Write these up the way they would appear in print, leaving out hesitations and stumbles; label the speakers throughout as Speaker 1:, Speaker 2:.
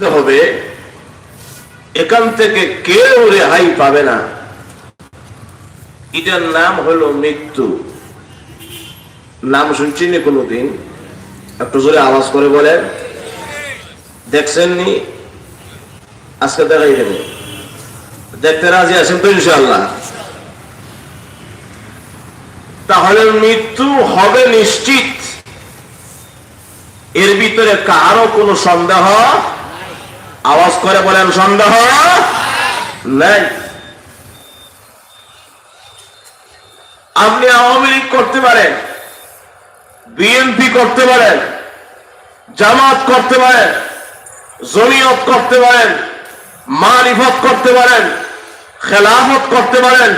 Speaker 1: হবে, এখান থেকে কেউ রেহাই পাবে না। এটার নাম হলো মৃত্যু। নাম শুনছেন কোনদিন? একটু জোরে আওয়াজ করে বলেন। দেখছেননি? আজকে দেখাই দেব। দেখতে রাজি আছেন তো ইনশাআল্লাহ? তাহলে মৃত্যু হবে নিশ্চিত, এর ভিতরে কারো কোনো সন্দেহ? আওয়াজ করে বলেন সন্দেহ নাই। আপনি আওয়ামী লীগ করতে পারেন, বিএনপি করতে পারেন, জামাত করতে পারেন, জমিয়ত করতে পারেন, মারিফত করতে পারেন, খেলাফত করতে পারেন,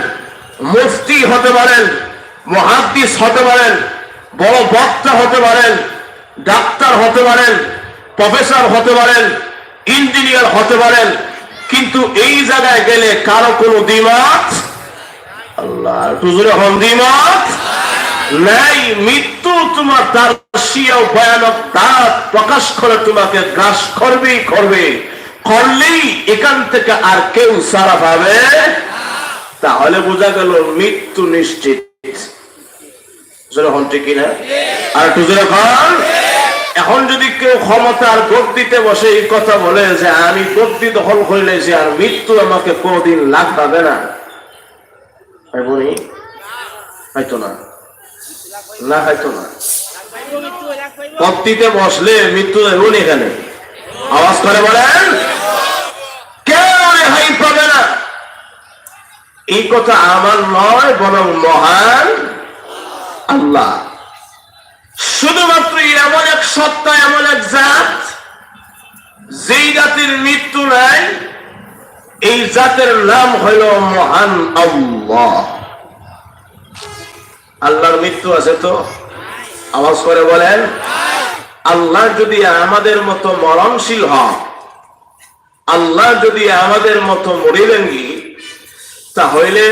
Speaker 1: মুফতি হতে পারেন, মুহাদ্দিস হতে পারেন, বড় বক্তা হতে পারেন, ডাক্তার হতে পারেন, প্রফেসর হতে পারেন, ইঞ্জিনিয়ার হতে পারেন, কিন্তু এই জায়গায় গেলে কারো কোনো দ্বিমত, আল্লাহ একটু জোরে হন, দ্বিমত নাই। মৃত্যু তোমার তার ভয়ানক দাঁত প্রকাশ করে তোমাকে গ্রাস করবেই করবে, করলেই এখান থেকে আর কেউ সারা পাবে। তাহলে বোঝা গেল মৃত্যু নিশ্চিত। জোরে হন ঠিক কিনা? আর একটু জোরে হন। এখন যদি কেউ ক্ষমতার গদ্দিতে বসে এই কথা বলে যে আমি গদ্দি দখল করলে যে আর মৃত্যু আমাকে কোনদিন লাগ পাবে না, বলি হয়তো না, না হয়তো না। গদ্দিতে বসলে মৃত্যু দেখুন এখানে, আওয়াজ করে বলেন কেউ রেহাই পাবে না। এই কথা আমার নয়, বরং মহান আল্লাহ। শুধুমাত্র এমন এক সত্তা, এমন এক জাত, যেই জাতির মৃত্যু নাই, এই জাতের নাম হইল মহান আল্লাহ। আল্লাহর মৃত্যু আছে তো? আওয়াজ করে বলেন। আল্লাহ যদি আমাদের মতো মরণশীল হন, আল্লাহ যদি আমাদের মতো মরিলেঙ্গি, তাহলে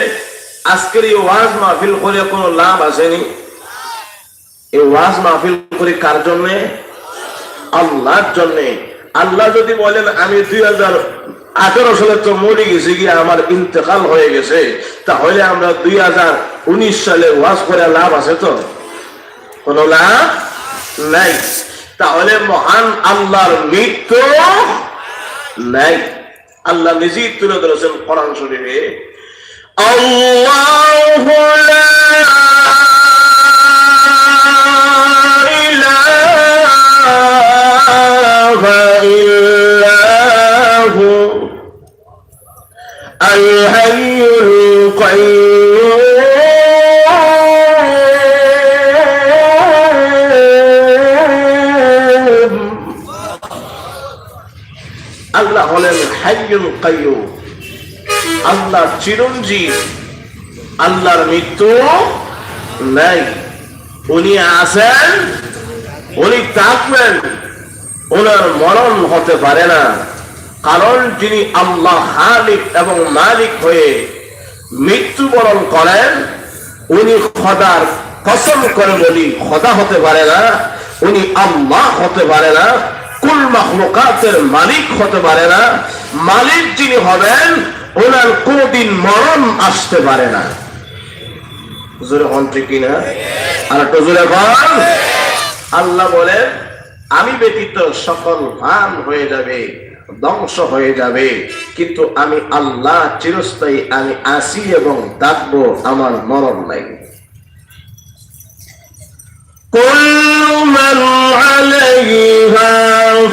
Speaker 1: আজকের এই ওয়াজ মাহফিল করে কোনো লাভ আসেনি। এই ওয়াজ মাহফিল করে কার জন্যে? আল্লাহর জন্যে। আল্লাহ যদি বলেন আমি 2018 সালে তো মরে গেছি, গিয়ে আমার ইন্তেকাল হয়ে গেছে, তাহলে আমরা 2019 সালে ওয়াজ করে লাভ আছে তো? কোনো লাভ নাই। তাহলে মহান আল্লাহর মৃত্যু নাই। আল্লাহ নিজেই তুলে ধরেছেন কোরআন শরীফে, আল্লাহু লা الحي القيوم। আল্লাহ হলেন হাইয়ুল কাইয়ুম, আল্লাহ চিরঞ্জীব, আল্লাহর মৃত্যু নাই। উনি আছেন, উনি থাকবেন, ওনার মরণ হতে পারে না। কারণ যিনি আল্লাহ খালিক এবং মালিক হয়ে মৃত্যুবরণ করেন, উনি খোদার কসম করে বলি খোদা হতে পারে না, উনি আল্লাহ হতে পারে না, কুল মাখলুকাতের মালিক হতে পারে না। মালিক যিনি হবেন, ওনার কোনদিন মরণ আসতে পারে না। জোরে হন ঠিক কিনা? আর একটু জোরে বল। আল্লাহ বলেন আমি ব্যতীত সকল ফান হয়ে যাবে, ধ্বংস হয়ে যাবে, কিন্তু আমি আল্লাহ চিরস্থায়ী, আমি আসি এবং থাকবো, আমার মরণ নাই। কুল্লু মান আলাইহা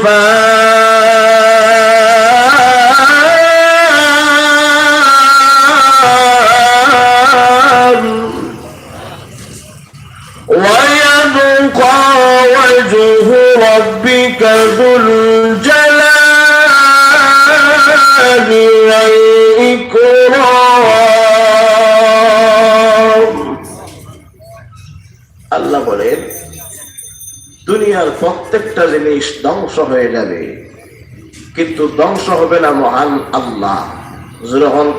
Speaker 1: ফান ওয়া ইয়াবকা ওয়াজহু রাব্বিকা যুল আল্লাহ বলেন দুনিয়ার প্রত্যেকটা জিনিস ধ্বংস হয়ে যাবে, কিন্তু ধ্বংস হবে না মহান আল্লাহ।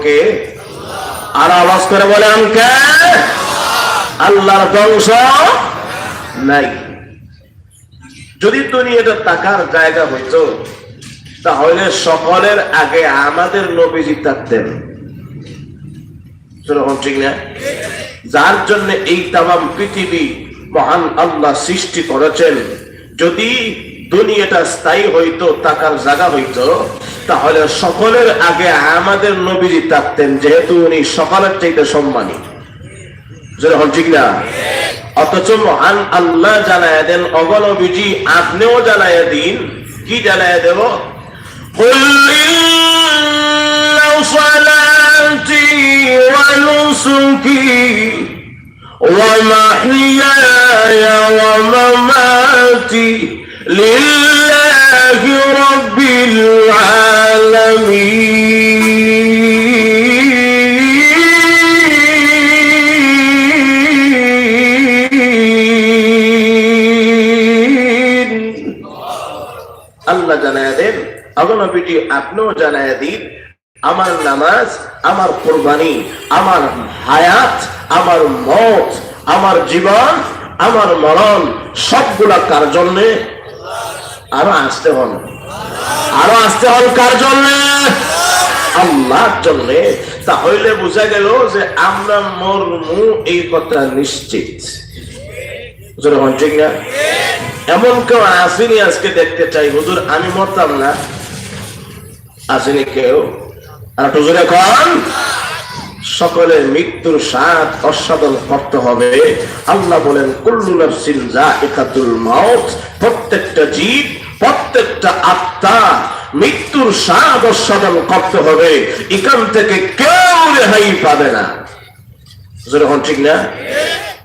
Speaker 1: কে? আর আওয়াজ করে বলেন কে? আল্লাহর ধ্বংস নাই। যদি দুনিয়াটা টাকার জায়গা হইতো, তাহলে সকলের আগে আমাদের নবীজি থাকতেন, ঠিক না? যার জন্য এই তামাম পৃথিবী মহান আল্লাহ সৃষ্টি করেছেন। যদি দুনিয়াটা স্থায়ী হইতো, টাকার জায়গা হইতো, তাহলে সকলের আগে আমাদের নবীজি থাকতেন, যেহেতু উনি সকলের চাইতে সম্মানী, ঠিক না? অথচ মহান আল্লাহ জানায় দেন, অগনবীজি আপনিও জানায় দিন। কি জানায় দেব? صلاتي ونسكي ومحياي ومماتي لله رب العالمين। আল্লাহ জানায় দেন, অগনবীজি আপনিও জানায় দিন, আমার নামাজ, আমার কুরবানি, আমার হায়াত, আমার মত, আমার জীবন, আমার মরণ সবগুলা কার জন্য? আরো আসতে হন, আরো আসতে হন কার জন্য? আল্লাহর জন্য। তাহলে বোঝা গেল যে আমরা মরমু, এই কথা নিশ্চিত, ঠিক না? এমন কেউ আসেনি আজকে দেখতে চাই, হুজুর আমি মরতাম না, আসেনি কেউ? আর হুজুর এখন সকলের মৃত্যুর স্বাদ আস্বাদন করতে হবে। আল্লাহ বলেন, কুল্লু নাফসিন যায়িকাতুল মাউত, প্রত্যেকটা জীব, প্রত্যেকটা আত্মা মৃত্যুর স্বাদ আস্বাদন করতে হবে। এখান থেকে কেউ রেহাই পাবে না, যখন ঠিক না?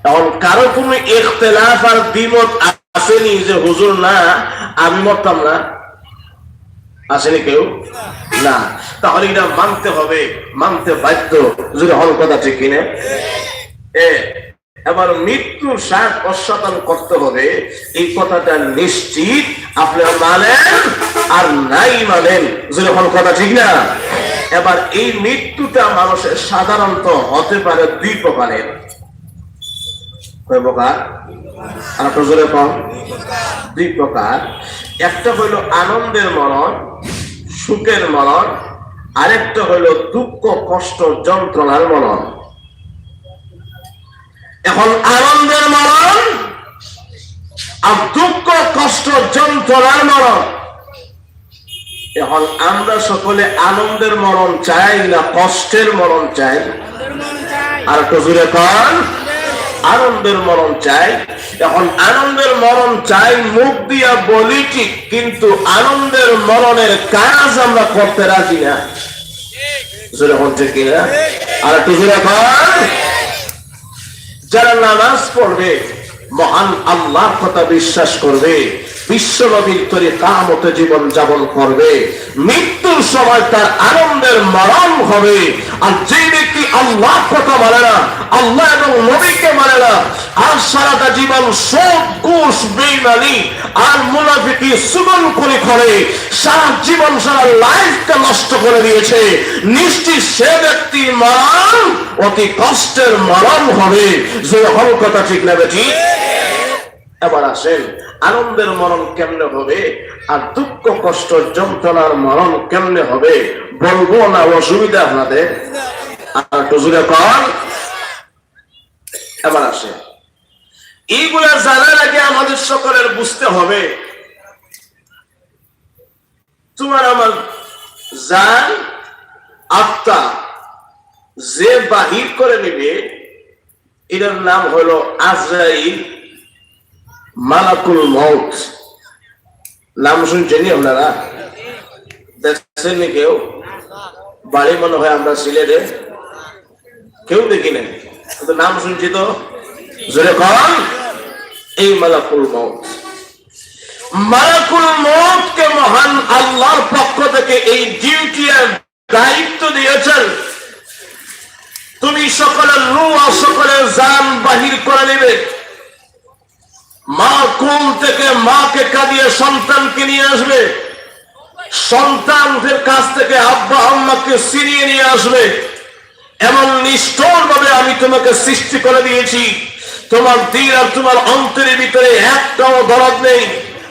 Speaker 1: তখন কারো কোনো ইখতিলাফ আর দ্বিমত আসেনি যে হুজুর না আমি মরতাম না, আসেনি কেউ? না। তাহলে এটা মানতে হবে, মানতে বাধ্য, যদি হল কথা ঠিক কিনে। এবার মৃত্যুর স্বাদ আস্বাদন করতে হবে, এই কথাটা নিশ্চিত। আপনারা মানেন আর নাই মানেন, যদি হল কথা ঠিক না? এবার এই মৃত্যুটা মানুষের সাধারণত হতে পারে দুই প্রকারের। কয় প্রকার? আর জোরে কম। দুই প্রকার। একটা হইল আনন্দের মরণ, সুখের মরণ, আরেকটা হইল দুঃখ কষ্ট যন্ত্রণার মরণ। এখন আনন্দের মরণ আর দুঃখ কষ্ট যন্ত্রণার মরণ, এখন আমরা সকলে আনন্দের মরণ চাই না কষ্টের মরণ চাই? আর একটু জোরে কন। আনন্দের মরণ চাই। এখন আনন্দের মরণ চাই, মুখ দিয়া বলি ঠিক, কিন্তু আনন্দের মরণের কাজ আমরা করতে রাজি না, আর একটু জোরে কন। যারা নামাজ পড়বে, মহান আল্লাহর কথা বিশ্বাস করবে, বিশ্ব নবীর তরিকা মতে জীবন যাপন করবে, মৃত্যুর সময় তার আনন্দের মরণ হবে। আর যে ব্যক্তি আল্লাহর কথা মানে না, আল্লাহ এবং নবীকে মানে না, আর সারাটা জীবন সুদ ঘুষ বেঈমানি আর মুনাফিকি সুগন করে সারা জীবন সারা লাইফটা নষ্ট করে দিয়েছে, নিশ্চিত সে ব্যক্তির মরণ অতি কষ্টের মরণ হবে। যে হল কথা ঠিক না বেটি? এবার আসেন, আনন্দের মরণ কেমনে হবে আর দুঃখ কষ্ট যন্ত্রণার মরণ কেমনে হবে বলবো না, অসুবিধা আপনাদের? আর টজুরে কন। এবার আসে, এইগুলা জানার আগে আমাদের সকলের বুঝতে হবে, তোমার আমার জান আত্মা যে বাহির করে নেবে, এটার নাম হলো আজরাইল, মালাকুল মউত। নাম শুনছেন আপনারা? দেখছেন নি কেউ? বাড়ি মনে হয় আমরা সিলেটে, কেউ দেখি না, কিন্তু নাম শুনছি তো। জোরে কন। এই মালাকুল মউত, মালাকুল মউতকে মহান আল্লাহর পক্ষ থেকে এই ডিউটি আর দায়িত্ব দিয়েছেন, তুমি সকলের রূহ আর সকলের জান বাহির করে নেবে। মা কোল থেকে মাকে কাঁদিয়ে সন্তানকে নিয়ে আসবে, সন্তানদের কাছ থেকে আব্বা আম্মাকে ছিনিয়ে নিয়ে আসবে। এমন নিষ্ঠুর ভাবে আমি তোমাকে সৃষ্টি করে দিয়েছি, তোমার দিল আর তোমার অন্তরের ভিতরে একটাও দরদ নেই।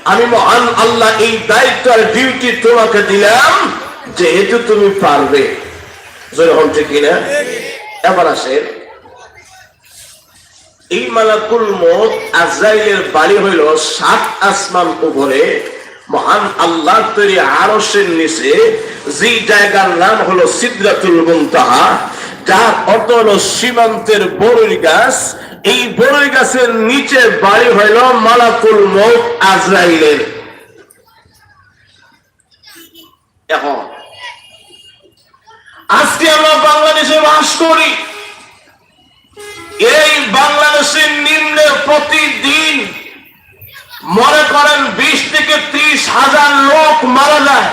Speaker 1: আমি মহান আল্লাহ এই দায়িত্ব আর ডিউটি তোমাকে দিলাম, যেহেতু তুমি পারবে। যখন ঠিক কিনা? এবার আসেন, এই মালাকুল মউত আজরাইলের বাড়ি হইল 7 আসমান উপরে মহান আল্লাহ তৈরি আরশের নিচে, যে জায়গার নাম হলো সিদরাতুল মুনতাহা, যার অর্থ হলো সীমান্তের বড়ই গাছ। এই বড়ই গাছের নিচে বাড়ি হইল মালাকুল মউত আজরাইলের। এখন আজকে আমরা বাংলাদেশে বাস করি, এই বাংলাদেশের নিম্নে প্রতিদিন মনে করেন 20 থেকে 30 হাজার লোক মারা যায়।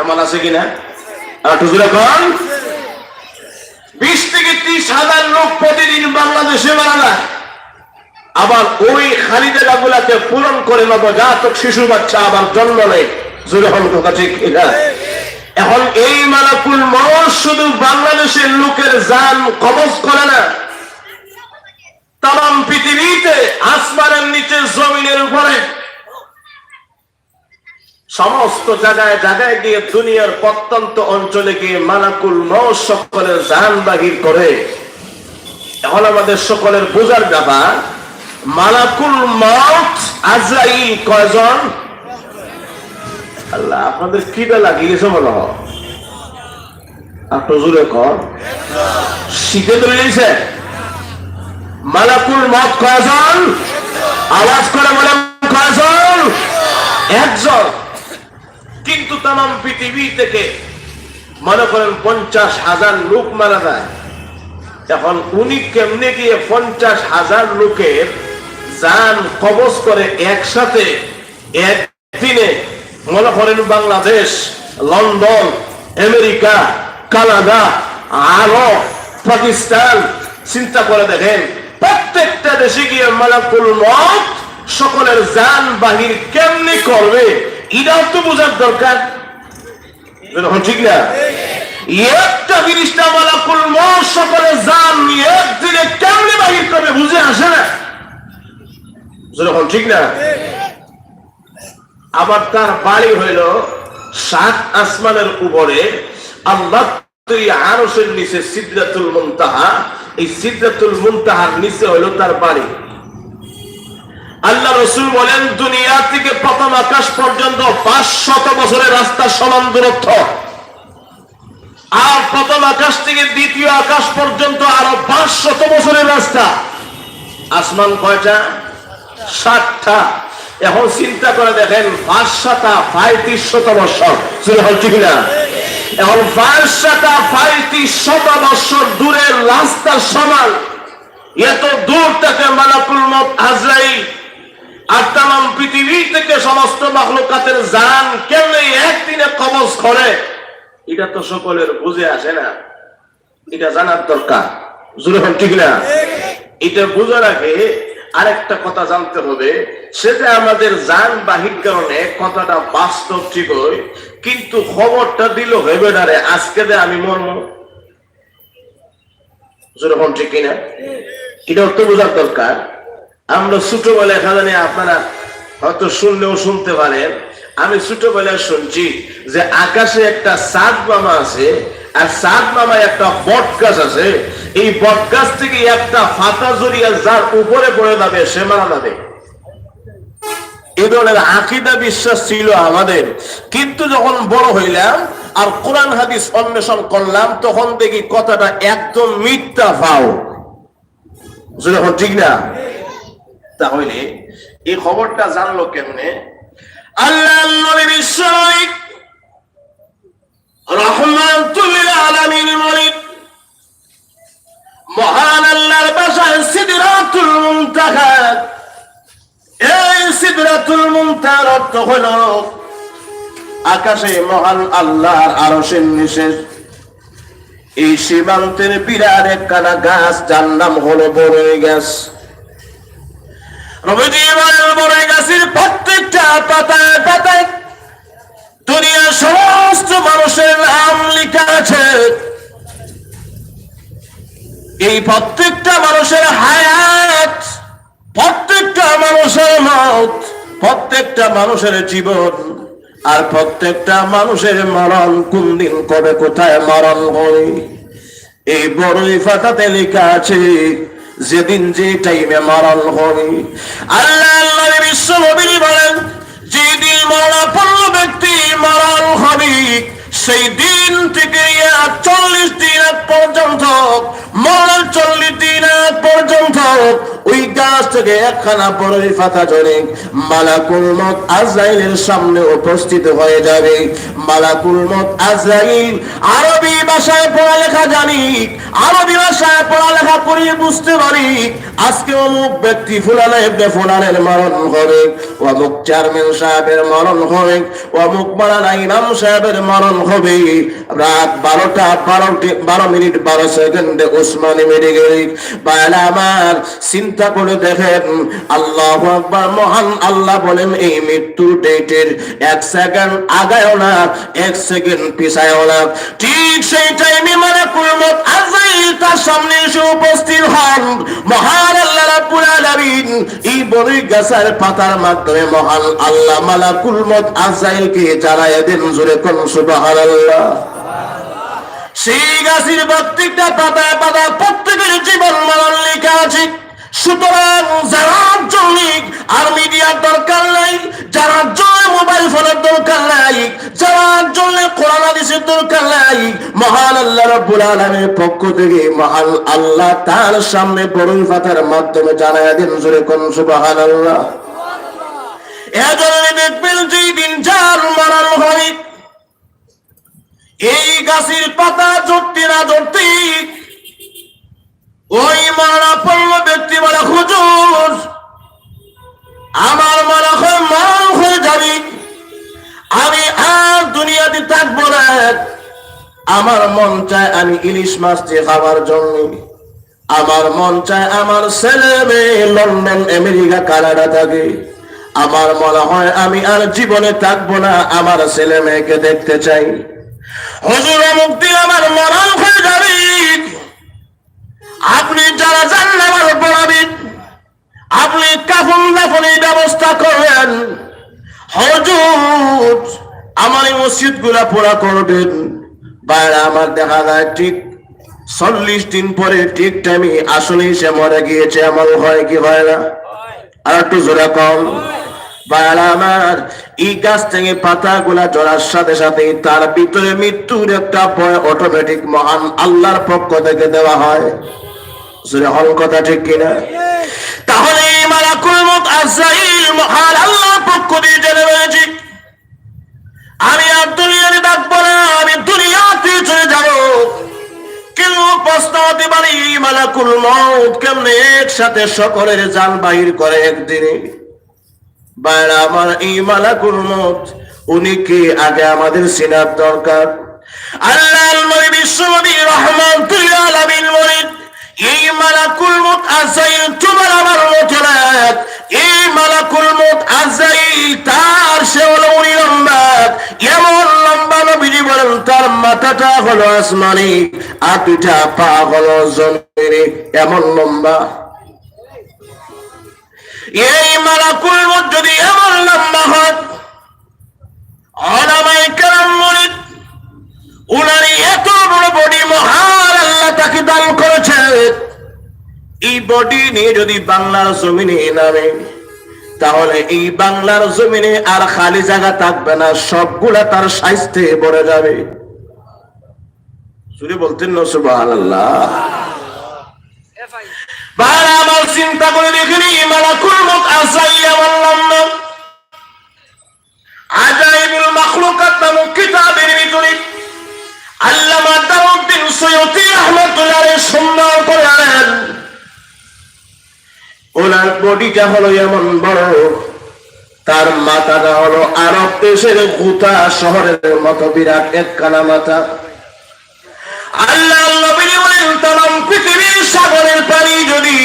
Speaker 1: এমন আছে কিনা? 20 থেকে 30 হাজার লোক প্রতিদিন বাংলাদেশে মারা যায়। আবার ওই খালি জায়গাগুলাকে পূরণ করে নবজাতক শিশু বাচ্চা আবার জন্ম নেয়। জোরে হল কথা ঠিক কিনা? এখন এই মালাকুল মউত শুধু বাংলাদেশের লোকের জান কবজ করে না, তাম পৃথিবীতে আসমানের নিচে জমিনের উপরে সমস্ত জায়গায় জায়গায় গিয়ে দুনিয়ার প্রত্যন্ত অঞ্চলে গিয়ে মালাকুল মউত সকলের জান বাহির করে। এখন আমাদের সকলের বোঝার ব্যাপার, মালাকুল মউত আজরাইল কয়জন? আল্লাহ আপনাদের কিটা লাগিয়েছে মনে হয়, আপনার জোরে কর, শিখে ধরে নিয়েছে। মালাকুল মউত কয়জন? আওয়াজ করে বলে কয়জন? একজন। কিন্তু তাম পৃথিবী থেকে মনে করেন 50,000 লোক মারা যায়। এখন উনি কেমনে গিয়ে 50,000 লোকের জান কবজ করে একসাথে একদিনে? মনে করেন বাংলাদেশ, লন্ডন, আমেরিকা, কানাডা, আরব, পাকিস্তান, চিন্তা করে দেখেন প্রত্যেকটা দেশে গিয়ে মালাকুল মউত সকলের জান বাহির কেমনি করবে, এটাও তো বোঝার দরকার। ঠিক না? একটা জিনিসটা মালাকুল মউত সকলের জান একদিনে কেমনি বাহির করবে বুঝে আসে না। ঠিক না? আবার তার বাড়ি হইল 7 আসমানের উপরে আল্লাহ তৈরি আরশের নিচে সিদরাতুল মুনতাহা। এই সিদরাতুল মুনতাহার নিচে হইল তার বাড়ি। আল্লাহ রাসূল বলেন, দুনিয়া থেকে প্রথম আকাশ পর্যন্ত 500 বছরের রাস্তা সমান দূরত্ব, আর প্রথম আকাশ থেকে দ্বিতীয় আকাশ পর্যন্ত আরো 500 বছরের রাস্তা। আসমান কয়টা? 7টা। এখন চিন্তা করে দেখেন 500টা 3500 বছর, ঠিক না? এখন 500টা 3500 বছর দূরের রাস্তার সমান এত দূর থেকে মালাকুল মউত আজরাইল আর তাম পৃথিবী থেকে সমস্ত মাখলুকাতের জান কেমনে একদিনে কবজ করে, এটা তো সকলের বুঝে আসে না। এটা জানার দরকার। জোরে বল ঠিক না? এটা বোঝার আগে আরেকটা কথা জানতে হবে, সেটা আমাদের জান বাহির কারণে কথাটা বাস্তব ঠিক হয়, কিন্তু খবরটা দিল হইবে না রে আজকে দে আমি মরম। জোরে বল ঠিক কিনা? এটাও তো বোঝার দরকার। আমরা ছোটবেলায় খালি আপনারা হয়তো শুনলেও শুনতে পারেন, আমি ছোটবেলায় শুনছি যে আকাশে একটা চাঁদ মামা আছে, আর চাঁদ মামা একটা বট গাছ আছে, এই বট গাছ থেকে একটা ফাতা জড়িয়ে যার উপরে পড়ে যাবে সে মারা যাবে। এই ধরনের আকীদা বিশ্বাস ছিল আমাদের। কিন্তু যখন বড় হইলাম আর কোরআন হাদিস অন্বেষণ করলাম, তখন দেখি কথাটা একদম মিথ্যা ফাও। যখন ঠিক না? তাহলে এই খবরটা জানলো কেমনে? আল্লাহ নবী বিশ্বনবী রাহমাতুল লিল আলামিন বলেন, মহান আল্লাহর বাসায় সিদরাতুল মুনতাহা। এই সিদরাতুল মুনতাহার অর্থ হলো আকাশে মহান আল্লাহর আরশের নিচে এই সীমান্তের বিরাট একখানা গাছ, যার নাম হলো বড়ই গাছ। নবীজি বলেন, বড়ই গাছের প্রত্যেকটা পাতায় পাতায় দুনিয়ার সমস্ত মানুষের নাম লেখা আছে। এই প্রত্যেকটা মানুষের হায়াত, প্রত্যেকটা মানুষের মত, প্রত্যেকটা মানুষের জীবন আর প্রত্যেকটা মানুষের মরণ কোন দিন কবে কোথায় মরণ হয় এই বড়ই ফাতাতে লেখা আছে যেদিন যে টাইমে মরণ হবে। আল্লাহ আল্লাহ বিশ্ব নবী বলেন যেদিন মরণাপন্ন ব্যক্তি মরণ হবে সেই দিন থেকে 40 দিন পর্যন্ত, মরণ 40 দিন পর্যন্ত ওই গাছ থেকে একখানা বড়ই পাতা ঝরে মালাকুল মউত আজরাইলের সামনে উপস্থিত হয়ে যাবে। মালাকুল মউত আজরাইল আরবি ভাষায় পড়ালেখা জানি, আরবি ভাষায় পড়ালেখা করিয়ে বুঝতে পারি আজকে অমুক ব্যক্তি ফুলানা ইবনে ফুলানের মরণ হবে, অমুক চেয়ারম্যান সাহেবের মরণ হবে, অমুক মাওলানা ইমাম সাহেবের মরণ হবে। রাত 12টা 12 মিনিট 12 সেকেন্ডে ওসমানী মেডিকেল বায়লা আমার চিন্তা করে দেখেন। আল্লাহু আকবার, মহান আল্লাহ বলেন এই মৃত্যুর ডেটের 1 সেকেন্ড আগায়ও না, 1 সেকেন্ড পিছায়ও না। ঠিক সেই টাইমে মালাকুল মউত আজরাইল তার সামনে এসে উপস্থিত হন। মহান আল্লাহ রাব্বুল আলামিন এই বড়ই গাছের পাতার মাধ্যমে মহান আল্লাহ মালাকুল মউত আজরাইলকে জানায় দেন, জোরে কোন সুবহানাল্লাহ। সেই গাছের প্রত্যেকটা পাতায় পাতায় প্রত্যেকের জীবন মরণ লেখা আছে। সুতরাং যারা জন্য আর মিডিয়ার দরকার নাই, যারা জন্য মোবাইল ফোনের দরকার নাই, যারা জন্য কোরআন হাদিসের দরকার নাই, মহান আল্লাহ রাব্বুল আলামিনের পক্ষ থেকে মহান আল্লাহ তার সামনে বড়ই পাতার মাধ্যমে জানায় দেন, জোরে কোন সুবহানাল্লাহ। এজন্য দেখবেন যেই দিন যার মরণ হয় এই গাছের পাতা ঝরতে না ঝরতে ওই মরণাপন্ন ব্যক্তি বলে হুজুর আমার মরণ হয়ে যাবে, আমি আর দুনিয়াতে থাকবো না, আমার মন চায় আমি ইলিশ মাছ দিয়ে খাবার জন্য, আমার মন চায় আমার ছেলে মেয়ে লন্ডন আমেরিকা কানাডা থাকে, আমার মনে হয় আমি আর জীবনে থাকবো না, আমার ছেলে মেয়েকে দেখতে চাই। হুজুর অমুক দিন আমার মরণ হয়ে যাবে, আপনি যারা জান্নাতে পড়াবেন, আপনি কাফন দাফনের ব্যবস্থা করবেন, হুজুর আমার এই মসজিদ গুলা পুরা করবেন। বাইরে আমার দেখা যায় ঠিক 40 দিন পরে ঠিক টাইমে আসলে সে মরে গিয়েছে, এমন হয় কি হয় না? আর একটু জোরে কম। বাইরে আমার এই গাছ থেকে পাতা গুলা ঝরার সাথে সাথে তার ভিতরে মৃত্যুর একটা ভয় অটোমেটিক মহান আল্লাহর পক্ষ থেকে দেওয়া হয়। হল কথা ঠিক কিনা? তাহলে মালাকুল মউত আজরাইল মহান আল্লাহর পক্ষ দিয়ে জেনে রয়েছে আমি আর দুনিয়াতে থাকবো না, আমি দুনিয়াতে চলে যাব। কিন্তু প্রশ্ন হতে পারে মালাকুল মউত কেমনে একসাথে সকলের জান বাহির করে একদিনে? বাইরে আমার এই মালাকুল মউত উনি কি আগে আমাদের চিনার দরকার। আল্লাহর নবী বিশ্বনবী রাহমাতুল আলামিন বলেন এই মালাকুল মউত আজরাইল তোমার আমার মতো না, এই মালাকুল মউত আজরাইল তার সে হলো উনি লম্বা, এমন লম্বা নবীজি বলেন তার মাথাটা হলো আসমানে আর দুইটা পা হলো জমিনে, এমন লম্বা। এই মালাকুল মউত যদি এমন লম্বা হয়, উলামায়ে কেরাম বলেন উনার এত বড় বডি মহান আল্লাহ তাকে দান করেছে, এই বডি নিয়ে যদি বাংলার জমিনে নামে তাহলে এই বাংলার জমিনে আর খালি জায়গা থাকবে না, সবগুলা তার সাইজতে ভরে যাবে। শুনে বলতেন না সুবহানাল্লাহ। বারা আমার চিন্তা করে দেখিনি মালাকুল মউত আজরাইল বললাম না আজাইবুল মাখলুকাত নামক কিতাবের ভিতরে আল্লামা দাউদ্দিন সৈয়দী রাহমাতুল্লাহ আলাইহি সুন্দর করে আনেন ওনার বডিটা হলো এমন বড়, তার মাথাটা হলো আরব দেশের গুতা শহরের মতো বিরাট একখানা মাথা। আল্লাহ নবী বলেন तमाम পৃথিবীর সাগরের পানি যদি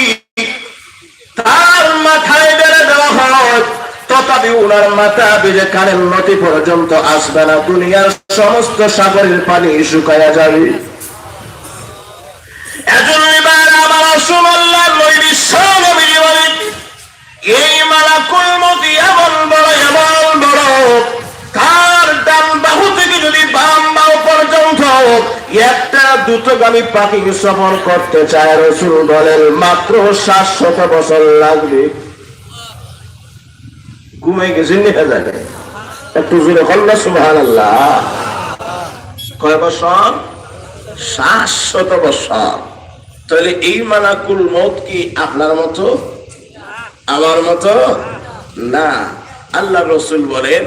Speaker 1: তার মাথায় বেড়ে দেওয়া হয় তথাপি ওনার মাথা বেজে কানের নতি পর্যন্ত আসবে না, দুনিয়ার সমস্ত সাগরের পানি শুকায়া যাবে। এজন্য আমার রাসূলুল্লাহ নবী বলেন এই মালাকুল মউত এমন বড় তার ডান বাহু থেকে যদি বাম বাহু পর্যন্ত একটা দ্রুতগামী পাখি সফর করতে চায়, রাসূল বলেন মাত্র 700 বছর লাগবে। ঘুমাই গেছেন দেখা যায়, একটু জোরে বলুন সুবহানাল্লাহ। কয় বছর? 700 বছর। তাহলে এই মালাকুল মউত কি আপনার মতো আমার মতো না। আল্লাহ রাসূল বলেন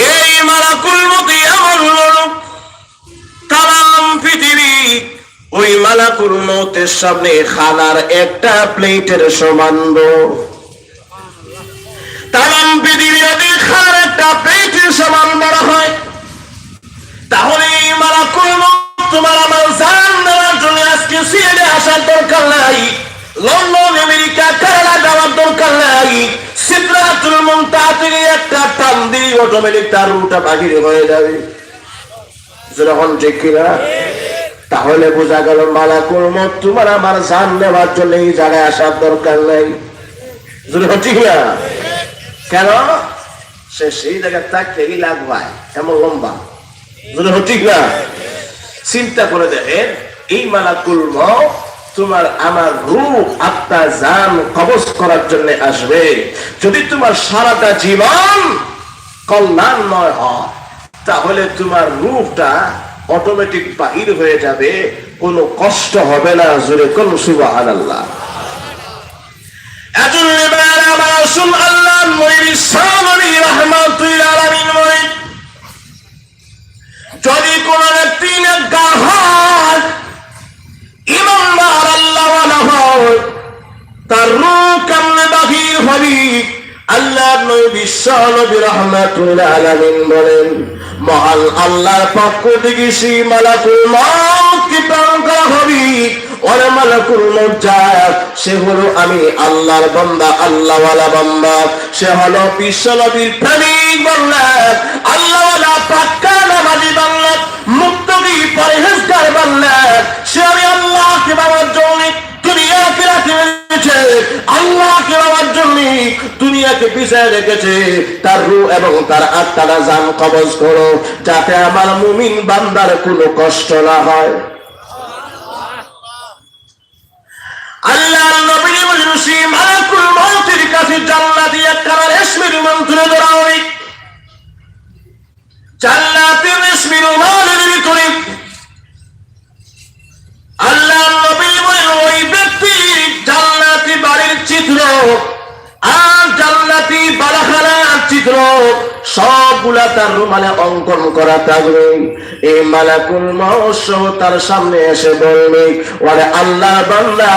Speaker 1: এই মালাকুল মউত এমন তাম পৃথিবী ওই মালাকুল মউতের সামনে খানার একটা প্লেটের সমান। তাম পৃথিবী যদি খানার একটা প্লেটের সমান বড় হয়, তাহলে এই মালাকুল মউত তোমার আমার জান নেওয়ার জন্য আজকে সিরিয়ালে আসার দরকার নাই, লন্ডন আমেরিকা কানাডা যাওয়ার দরকার নাই। সিদরাতুল মুনতাহা থেকে একটা টান দিয়ে অটোমেটিক তার রুটা বাহির হয়ে যাবে। যখন ঠিক কিনা? তাহলে বোঝা গেল মালাকুল মউত তোমার আমার জান নেওয়ার জন্য এই জায়গায় আসার দরকার নাই। যখন ঠিক না? কেন? সে সেই জায়গায় থাকলেই লাগবে এমন লম্বা। যখন ঠিক না? চিন্তা করে দেখেন, এই মালাকুল মউত তোমার আমার রূহ আত্মা জান কবজ করার জন্য আসবে। যদি তোমার সারাটা জীবন কল্যাণময় হয়, তাহলে তোমার রূহটা অটোমেটিক বাহির হয়ে যাবে, কোনো কষ্ট হবে না। জোরে কোন সুবহানাল্লাহ। এজন্য আমার রাসূল আল্লাহর নবী সাল্লাল্লাহু রাহমাতুল আলামিন বলেন, যদি কোন ব্যক্তি নেককার হয়, ইমানদার আল্লাহওয়ালা হয়, তার রূহ কেমনে বাহির হবে? আল্লাহর নবী সাল্লাল্লাহু রাহমাতুল আলামিন বলেন, মহান আল্লাহর পক্ষ থেকে সেই মালাকুল মউত কি প্রেরণ করা হবে। ওরে মালাকুল মউত যায়, সে হলো আমি আল্লাহর বান্দা, আল্লাহওয়ালা বান্দা। সে হলো বিশ্ব নবীর প্রেমিক বান্দা, আল্লাহওয়ালা পাক্কা নামাজি বান্দা, মুত্তাকি পরহেজগার বান্দা। সে আমি আল্লাহকে পাওয়ার জন্য দুনিয়াকে রেখেছে, আল্লাহকে পাওয়ার জন্য দুনিয়াকে পিছিয়ে রেখেছে। তার রূহ এবং তার আত্মাটা জান কবজ করো, যাতে আমার মুমিন বান্দার কোনো কষ্ট না হয়। আল্লাহর নবী বলেন, সেই মালাকুল মউতের কাছে জান্নাতি একটা রেশমি রুমাল তুলে ধরা হয়। জান্নাতের রেশমি রুমালের ভিতরে আল্লাহর নবী বলেন, ওই ব্যক্তি জান্নাতি বাড়ির চিত্র আর জান্নাতি বালাখানার চিত্র সবগুলা তার রুমালে অঙ্কন করা থাকবে। এই মালাকুল মউত তার সামনে এসে বলবে, ওরে আল্লাহর বান্দা,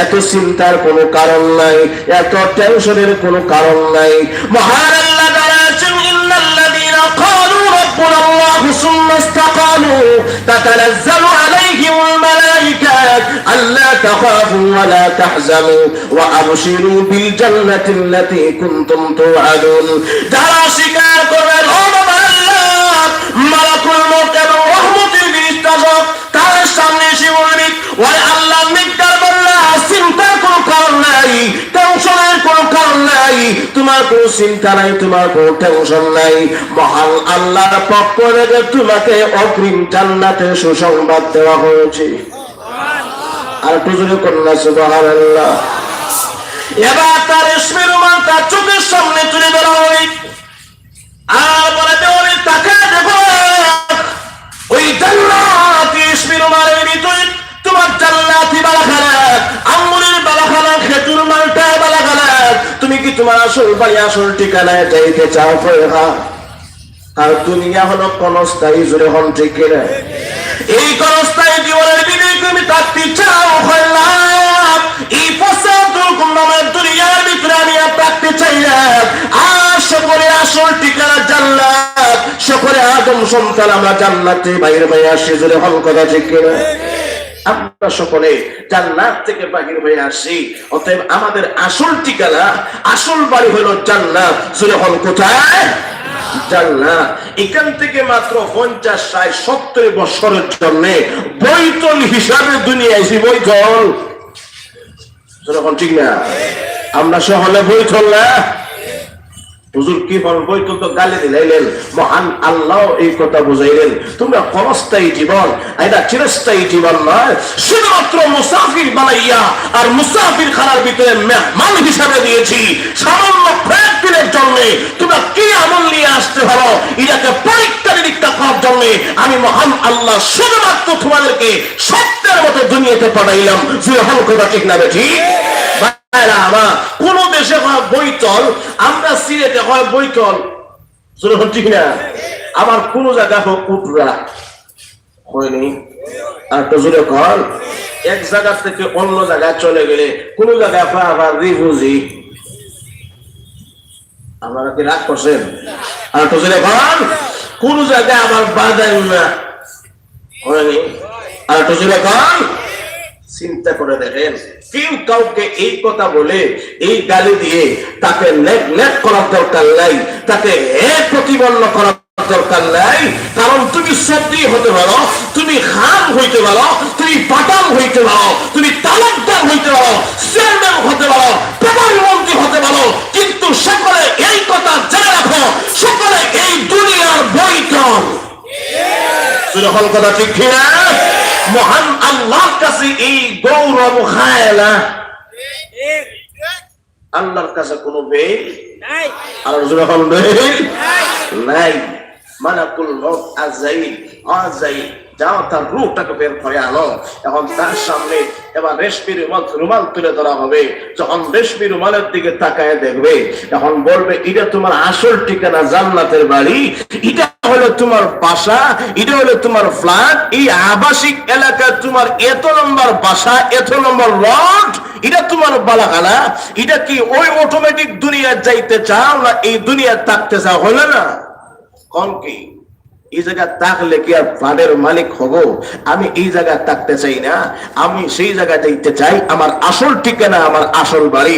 Speaker 1: এত চিন্তার কোনো কারণ নাই, এত টেনশনের কোনো কারণ নাই। মহান আল্লাহ বলেছেন, ইন্নাল্লাযীনা ক্বালু রাব্বুনা আল্লাহু সুম্মা ইসতাকামু তাতানাজ্জালু আলাইহিমুল মালায়েকা আল্লা তাখাফু ওয়া লা তাহজানু ওয়া আবশিরু বিল জান্নাতি আল্লাতী কুনতুম তুআদুন। যারা স্বীকার করবেন ও আল্লাহ, মালাকুল মউত এবং রহমতের ফেরেশতা তার সামনে এসে বলবে, ওরে আল্লাহ নেককার বান্দা, চিন্তার কোনো কারণ নাই, টেনশনের কোনো কারণ নাই, তোমার কোনো চিন্তা নাই, তোমার কোনো টেনশন নাই। মহান আল্লাহর পক্ষ থেকে তোমাকে অগ্রিম জান্নাতে সুসংবাদ দেওয়া হয়েছে। আর একটু জোরে কন্যা সুবহানাল্লাহ। এবার তার রেশমি রুমাল তার চোখের সামনে তুলে ধরা হয়, আর বলে দেওয়া তাকায় দেখো, ওই জান্নাতি রেশমি রুমালের ভিতরে তোমার জান্নাতি বালাখানা, আঙ্গুরের বালাখানা, খেজুর মালটা বালাখানা। তুমি কি তোমার আসল বাড়ি, আসল ঠিকানায় যাইতে চাও? আর দুনিয়া হলো ক্ষণস্থায়ী। জোরে হন ঠিক কিনা? এই ক্ষণস্থায়ী জীবনের ভিতরে তুমি থাকতে চাও, হয় না। এই দুনিয়ার ভিতরে আমি থাকতে চাই না। আর সকলে আসল ঠিকানা জান্নাত, সকলে আদম সন্তান আমরা জান্নাতে বাইরে বাইরে আসি। জোরে হন কথা ঠিক কিনা? আমরা সকলে জান্নাত থেকে বাহির হয়ে আসি। অতএব আমাদের আসল ঠিকানা, আসল বাড়ি হলো জান্নাত। জোরে হন কোথায়? জান্নাত। এখান থেকে মাত্র 50, 60, 70 বছরের জন্য বৈতল হিসাবে দুনিয়ায় এসে বৈতল। যখন ঠিক না আমরা সহলে বৈঠল না হুজুর কি বলেন বৈঠল তো গালি দিলাইলেন মহান আল্লাহ এই কথা বুঝাইলেন তোমরা ক্ষণস্থায়ী জীবন এটা চিরস্থায়ী জীবন নয় শুধুমাত্র মুসাফির বানাইয়া আর মুসাফির খানার ভিতরে মেহমান হিসাবে দিয়েছি সামান্য কয়েকদিনের জন্য তোমরা কি আমল নিয়ে আসতে পারো এটাকে পরীক্ষা নিরীক্ষা করার জন্য আমি মহান আল্লাহ শুধুমাত্র তোমাদেরকে সত্যের মতো দুনিয়াতে পাঠাইলাম যে হল কথা ঠিক না ঠিক কোন দেশে হয় বৈতল আমরা সিলেটে হয় বৈতল ঠিক না আমার কোন জায়গা হোক উঠরা হয়নি আর তো জোরে কর এক জায়গা থেকে অন্য জায়গায় চলে গেলে কোন জায়গায় আবার রিফিউজি আপনারা কি রাগ করছেন আর তো জোরে কর কোন জায়গায় আবার বাদাই না হয়নি আর তো জোরে কর চিন্তা করে দেখেন কেউ কাউকে এই কথা বলে এই গালি দিয়ে তাকে নেক করার দরকার নাই তাকে প্রতিবন্ধ করার দরকার নাই কারণ তুমি সত্যি হতে পারো তুমি খান হইতে পারো তুমি পাঠান হইতে পারো তুমি তালুকদার হইতে পারো চেয়ারম্যান হতে পারো প্রধানমন্ত্রী হতে পারো কিন্তু সকলে এই কথা জেনে রাখো সকলে এই দুনিয়ার বৈঠল যখন কথা ঠিক কিনা মহান আল্লাহর কাছে এই গৌরব খায়লা আল্লাহর কাছে কোনো বেল নাই আর যখন বেল নাই মালাকুল মউত আজাইল যাও তার রূহটাকে বের করে আনো এখন তার সামনে এবার রেশমি রুমাল তুলে ধরা হবে যখন রেশমি রুমালের দিকে তাকায় দেখবে এখন বলবে এটা তোমার আসল ঠিকানা জান্নাতের বাড়ি এটা হলো তোমার বাসা এটা হলো তোমার ফ্ল্যাট এই আবাসিক এলাকায় তোমার এত নম্বর বাসা এত নম্বর রড এটা তোমার বালাখানা এটা কি ওই অটোমেটিক দুনিয়া যাইতে চাও না এই দুনিয়া থাকতে চাও হলো না কোন কি এই জায়গা থাকলে কি আর ফ্ল্যাটের মালিক হব আমি এই জায়গা থাকতে চাই না আমি সেই জায়গা যাইতে চাই আমার আসল ঠিকানা আমার আসল বাড়ি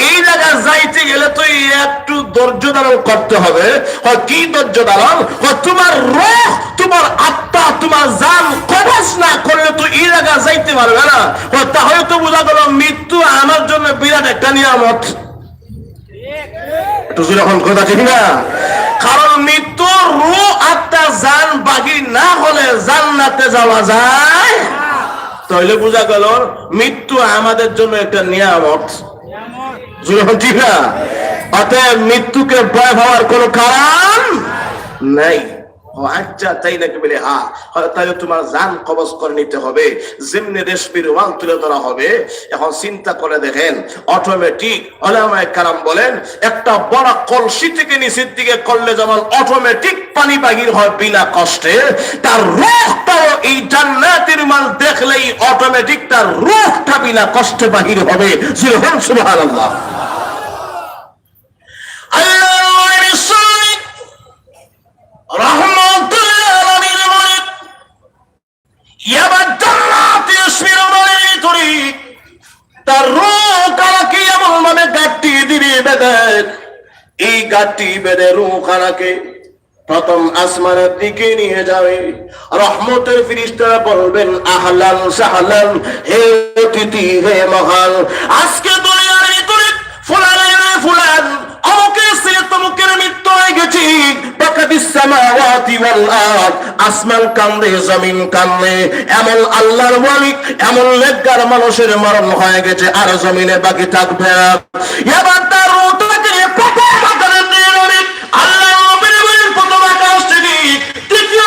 Speaker 1: এই জায়গা যাইতে গেলে তো একটু ধৈর্য ধারণ করতে হবে কি ধৈর্য ধারণ তোমার রূহ তোমার আত্মা তোমার জান কবজ না করলে তো এই জায়গা যাইতে পারবে না তাহলে তো বোঝা গেল মৃত্যু আমার জন্য বিরাট একটা নিয়ামত একটু যখন কথা ঠিক না কারণ মৃত্যুর রূহ আত্মা জান বাকি না হলে জান্নাতে যাওয়া যায় তাহলে বোঝা গেল মৃত্যু আমাদের জন্য একটা নিয়ামত ঠিক না অতএব মৃত্যুকে ভয় পাওয়ার কোনো কারণ নাই আচ্ছা তাই নাকি বলে তাহলে তোমার জান কবজ করে নিতে হবে যেমনি রেশমি রুমাল তুলে ধরা হবে এখন চিন্তা করে দেখেন অটোমেটিক উলামায়ে কেরাম বলেন একটা বড় কলসি থেকে নিচের দিকে করলে যেমন অটোমেটিক পানি বাহির হয় বিনা কষ্টে তার রূহটাও এই জান্নাতের মাল দেখলেই অটোমেটিক তার রূহটা বিনা কষ্টে বাহির হবে সুবহানাল্লাহ তার রূহ কারাকে এমন ভাবে গাঁটটি দিবি বেঁধে এই গাঁটটি বেঁধে রূহ কারাকে প্রথম আসমানের দিকে নিয়ে যাবে রহমতের ফেরেশতারা বলবেন আহলান সাহলান হে অতিথি হে মহান আজকে দুনিয়ার ভিতরে ফুলান অমুকে ছেলে তমুকের মৃত্যু হয়ে গেছে আসমান কান্দে জমিন কান্দে এমন আল্লাহর ওয়ালি এমন নেককার মানুষের মরণ হয়ে গেছে আর জমিনে বাকি থাকবে না এবার তার রূহটাকে প্রথম আকারে দিয়ে নেবে আল্লাহর নবীর প্রথম আকাশ থেকে তৃতীয়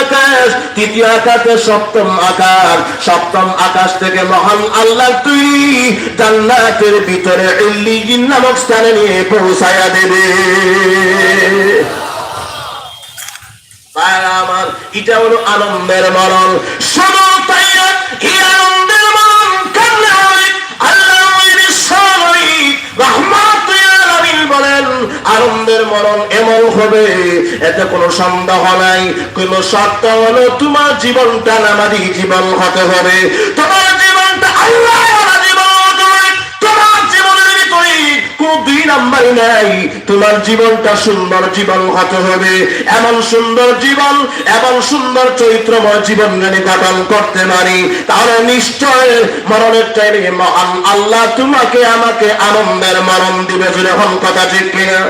Speaker 1: আকাশ তৃতীয় আকাশে সপ্তম আকাশ থেকে মহান আল্লাহ তুই জান্নাতের ভিতরে ইল্লিয়িন নামক স্থানে নিয়ে পৌঁছায়া দেবে আমার এটা হলো আনন্দের মরণ শোনো তাই এই আনন্দের মরণ কেমনে হয় আল্লাহ বলেন আনন্দের মরণ এমন হবে এতে কোনো সন্দেহ নাই কোনো শর্ত হলো তোমার জীবনটা নামাজি জীবন হতে হবে তোমার জীবনটা আল্লাহ জীবন তোমার জীবনের ভিতরে কোন নাম্বারই নাই। তোমার জীবনটা সুন্দর জীবন হতে হবে। এমন সুন্দর জীবন, এমন সুন্দর চরিত্রময় জীবন যদি গঠন করতে পারি, তাহলে নিশ্চয় মরণের টাইমে মহান আল্লাহ তোমাকে আমাকে আনন্দের মরণ দিবে। যখন কথা ঠিক কিনা?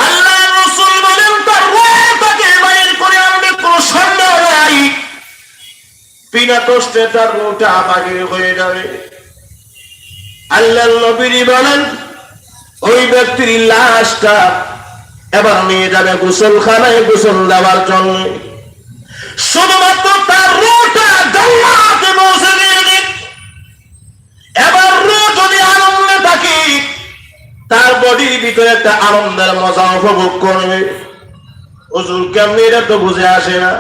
Speaker 1: আল্লাহ রাসূল বলেন তার রূহটাকে বাইর করে আনবে, কোনো সন্দেহ নাই। বিনা কষ্টে তার রূহটা বাহির হয়ে যাবে। আল্লাহর নবী বলেন ওই ব্যক্তির লাশটা এবার নিয়ে যাবে গোসলখানায় গোসল দেওয়ার জন্য। শুধুমাত্র তার রূহটা জান্নাতে পৌঁছে দিবে। এবার রূহ যদি আনন্দে থাকে, তার বডির ভিতরে একটা আনন্দের মজা উপভোগ করবে। হুজুর কেমনি, এটা তো বুঝে আসে না।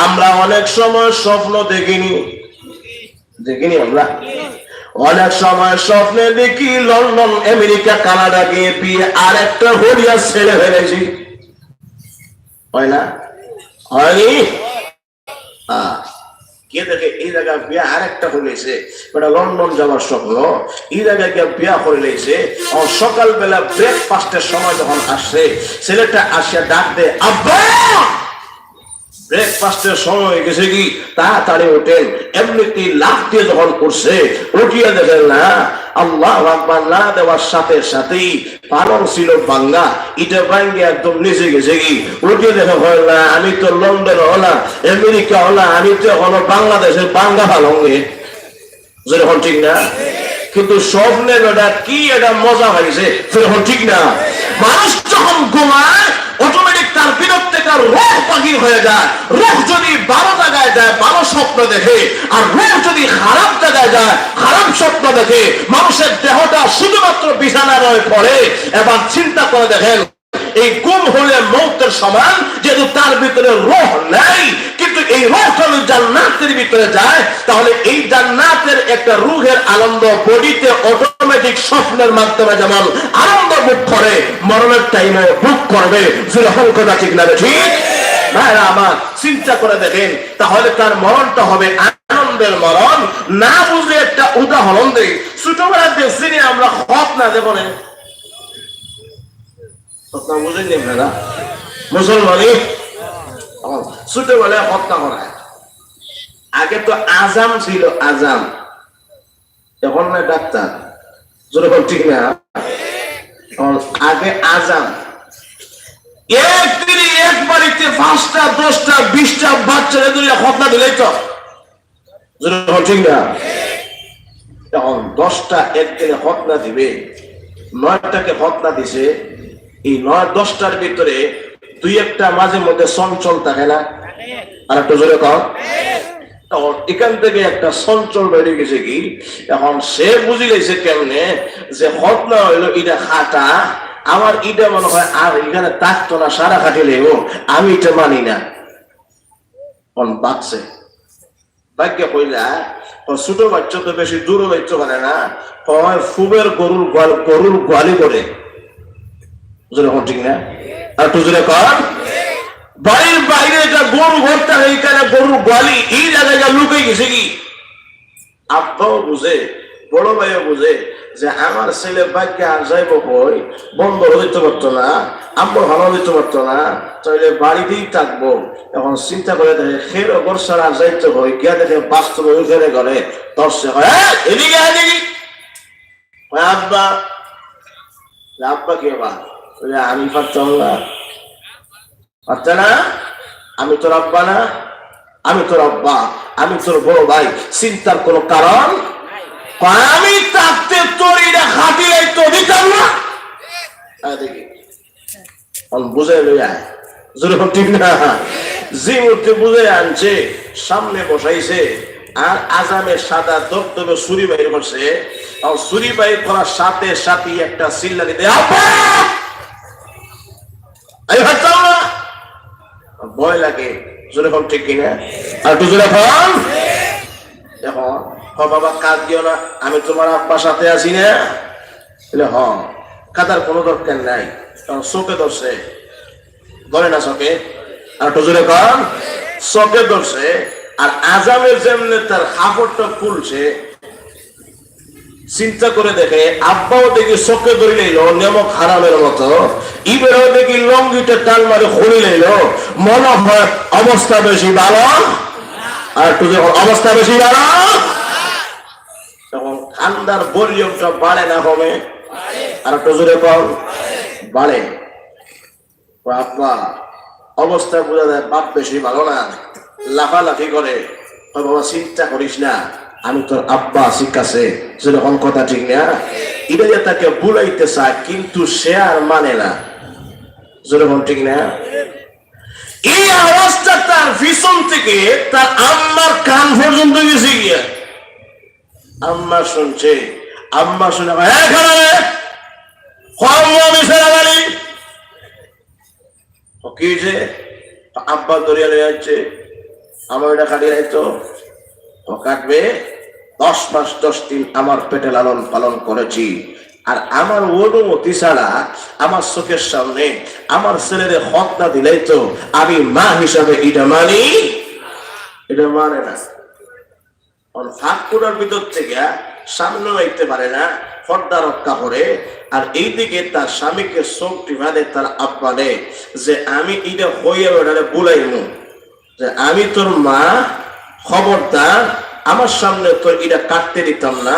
Speaker 1: আমরা অনেক সময় স্বপ্ন দেখিনি আমরা অনেক সময় স্বপ্নে দেখি লন্ডন, আমেরিকা, কানাডা গিয়ে বিয়ে আর একটা হরিয়া ছেড়ে ফেলেছি, হয় না? হয়নি? কে দেখে এই জায়গায় বিয়ে আর একটা হয়েছে, লন্ডন যাওয়ার স্বপ্ন, এই জায়গায় গিয়ে বিয়া করে লেগেছে। সকালবেলা ব্রেকফাস্টের সময় যখন আসছে, ছেলেটা আসিয়া ডাক দে, আব্বা ব্রেকফাস্টের সময় হয়ে গেছে, কি তাড়াতাড়ি ওঠেন। এমনিতেই লাফ দিয়ে যখন করছে, উঠিয়ে দেখেন না আল্লাহু আকবার না দেওয়ার সাথে সাথেই পালং ছিল ভাঙ্গা, এটা ভাঙ্গে একদম নিচে গেছে। কি উঠিয়ে দেখে হয় না, আমি তো লন্ডন হলাম, আমেরিকা হলাম, আমি তো হলো বাংলাদেশের বাঙ্গা পালঙ্গে। যেরকম ঠিক না? কিন্তু স্বপ্নের এটা কি, এটা মজা হয়েছে, সেরকম ঠিক না? মানুষ যখন ঘুমায় অটোমেটিক তার বিরক্তিকার রোহ বাহির হয়ে যায়। রোহ যদি ভালো জায়গায় যায় ভালো স্বপ্ন দেখে, আর রোহ যদি খারাপ জায়গায় যায় খারাপ স্বপ্ন দেখে। মানুষের দেহটা শুধুমাত্র বিছানায় রয়ে পড়ে। এবার চিন্তা করে দেখেন, এই গুম হলে মৌতের সমান, যেহেতু তার ভিতরে রোহ নেই, কিন্তু এই রোহ যদি জান্নাতের ভিতরে যায়, তাহলে এই জান্নাতের একটা রুহের আনন্দ বডিতে অটোমেটিক স্বপ্নের মাধ্যমে যেমন আনন্দ ভোগ করে, মরণের টাইমে ভোগ করবে। যেরকম কথা ঠিক না? ঠিক ভাইরা আমার, চিন্তা করে দেখেন, তাহলে তার মরণটা হবে আনন্দের মরণ। না বুঝে একটা উদাহরণ দেই। ছোটবেলা দেখছি আমরা হক না দেব না, বুঝেনি আপনারা? মুসলমানি ছোটবেলায় হত্যা করায়। আগে তো আজাম ছিল, আজাম, এখন না ডাক্তার। যেরকম ঠিক না? আগে আজাম, এক বাড়িতে 5টা 10টা 20টা বাচ্চা হত্যা দিলেই তো। যেরকম ঠিক না? এখন 10টা একদিনে হত্যা দিবে, 9টাকে হত্যা দিছে। এই 9-10টার ভিতরে 2-1টা মাঝে মধ্যে চঞ্চল থাকে না? আর একটু জোরে কর। এখান থেকে একটা চঞ্চল বেরিয়ে গেছে। কি এখন সে বুঝি গেছে কেমনে যে হত্যা হইলো এটা খাটা, আমার এটা মনে হয় আর এখানে থাকতো না, সারা খাটিলেও আমি এটা মানি না। বাঁচছে ভাগ্য কইলা, ছোট বাচ্চা তো বেশি দূর বাচ্চা করে না, ফুবের গরুর গোয়ালি করে। যেরকম ঠিক না? আর একটু জোরে কর। বাড়ির বাইরে যা গরু ঘরটা, এইখানে গরুর গোয়ালি, এই জায়গায় লুকে গেছে। কি আব্বাও বুঝে, বড় ভাইও বুঝে যে আমার ছেলে ভাগ্যে আর যাইব কই, বন্ধ দিতে পারতো না, আব্বা ভালো দিতে পারতো না, তাহলে বাড়িতেই থাকবো। এখন চিন্তা করে দেখে খেরো ঘর ছাড়া যাইতে হয়, গিয়া দেখে বাস্তবে ওইখানে ঘরে দর্শে হয় এদিকে এদিকে। আব্বা, আব্বা কি বা আমি পারতাম না, পারতে না, আমি তোর আব্বা না, আমি তোর আব্বা, আমি তোর বড় ভাই, চিন্তার কোন কারণ। আমি থাকতে তোর এটা খাটিয়ে তো দিতাম না। দেখি বুঝে লইয়া, যেরকম ঠিক না? যে মূর্তি বুঝে আনছে, সামনে বসাইছে, আর আজামের সাদা দপ্তবে ছুরি বাইর করছে। ছুরি বাইর করার সাথে সাথে একটা চিল্লা দিতে, ভয় লাগে। যেরকম ঠিক কিনা? আর একটু জোরে এখন এখন বাবা কাঁদ দিও না, আমি তোমার আব্বার সাথে আছি না। হ কাদার কোনো দরকার নাই, চোখে ধরছে, ধরে না চোখে। আর একটু জোরে কর, চোখে ধরছে। আর আজামের যেমনি তার কাপড়টা খুলছে, চিন্তা করে দেখে, আব্বাও দেখি চোখে ধরে নিল নেমক হারামের মতো, ইবেরও দেখি লঙ্গিতে টান মারে খুলে নিল, মনে হয় অবস্থা বেশি ভালো। আর একটু যখন অবস্থা বেশি ভালো, তখন কান্দার ভলিউমটা বাড়ে না কমে? আর একটু জোরে কম বাড়ে। আব্বা অবস্থা বোঝা যায় বাপ বেশি ভালো না, লাফালাফি করে। বাবা চিন্তা করিস না, আমি তোর আব্বা আছি কাছে, যেরকম কথা ঠিক না? এটা যে তাকে বুলাইতে চায়, কিন্তু সে আর মানে না, যেরকম ঠিক না? এই আওয়াজটা তার পিছন থেকে তার আম্মার কান পর্যন্ত গেছে গিয়া। আম্মা শুনছে, আম্মা শুনে কি যে আব্বা দরিয়া লয়ে যাচ্ছে, আমার এটা কাটিয়ে রাখতো, কাটবে। 10 মাস 10 দিন আমার পেটে লালন পালন করেছি, আর আমার অনুমতি ছাড়া আমার চোখের সামনে আমার ছেলের হক না দিলেই তো আমি মা হিসাবে এটা মানি? এটা মানে না। ফাঁকুড়ার ভিতর থেকে সামনেও আইতে পারে না, পর্দা রক্ষা করে। আর এইদিকে তার স্বামীকে চোখ টিভাদে তার আব্বারে, যে আমি এটা হইয়া ওটারে বুলাইমু, যে আমি তোর মা, খবরদার আমার সামনে তোর এটা কাটতে দিতাম না,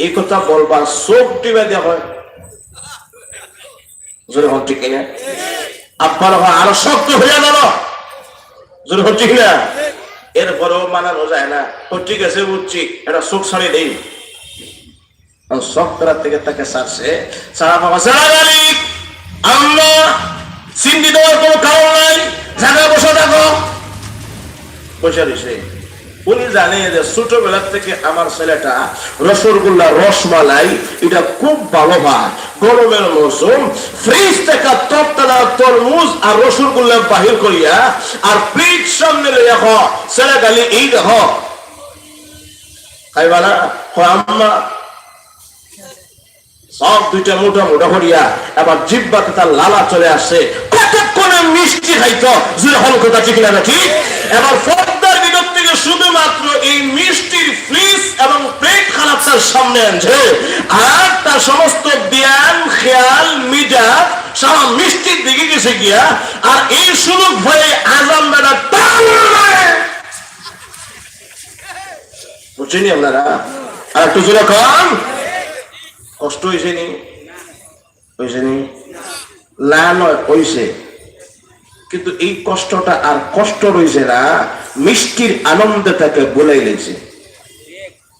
Speaker 1: এই কথা বলবার চোখ টিভা দেওয়া হয়। জোরে হচ্ছে কিনা? আব্বার আরো শক্ত হইয়া গেল, জোরে হচ্ছে কিনা? এরপরেও মানানো যায় না। ও ঠিক আছে বুঝছি, এটা চোখ ছাড়ি নেই। সপ্তাহ থেকে তাকে ছাড়ছে, সারা বাবা সারা গালি, আম্মা সিন্দি দেওয়ার কোনো কারণ নাই, জায়গায় বসে থাকো। বসে দিছে। উনি জানে যে ছোটবেলার থেকে আমার ছেলেটা রসগোল্লা, রসমালাই এটা খুব ভালো ভাত। গরমের মৌসুম, ফ্রিজ থেকে তরতাজা তরমুজ আর রসগোল্লা বাহির করিয়া আর ফ্রিজ সামনে লইয়া ছেলে গালি এই দেখো খাইবা না? আম্মা সব দুইটা মোটা মোটা করিয়া আবার জিব্বাতে তার লালা চলে আসছে। কতক্ষণে মিষ্টি খাইতো, যখন কথা ঠিক না ঠিক? এবার পর্দার ভিতর থেকে শুধুমাত্র এই মিষ্টির ফ্রিজ এবং প্লেট খারাপ তার সামনে আনছে, আর তার সমস্ত জ্ঞান খেয়াল মিজা সারা মিষ্টির দিকে গেছে গিয়া। আর এই সুযোগ ভয়ে আজান বেড়া বুঝছেনি আপনারা? আর একটু জোরে কম কষ্ট হয়েছে নি? হয়েছে নি? না নয় হয়েছে, কিন্তু এই কষ্টটা আর কষ্ট রয়েছে না, মিষ্টির আনন্দে তাকে বলে গেছে।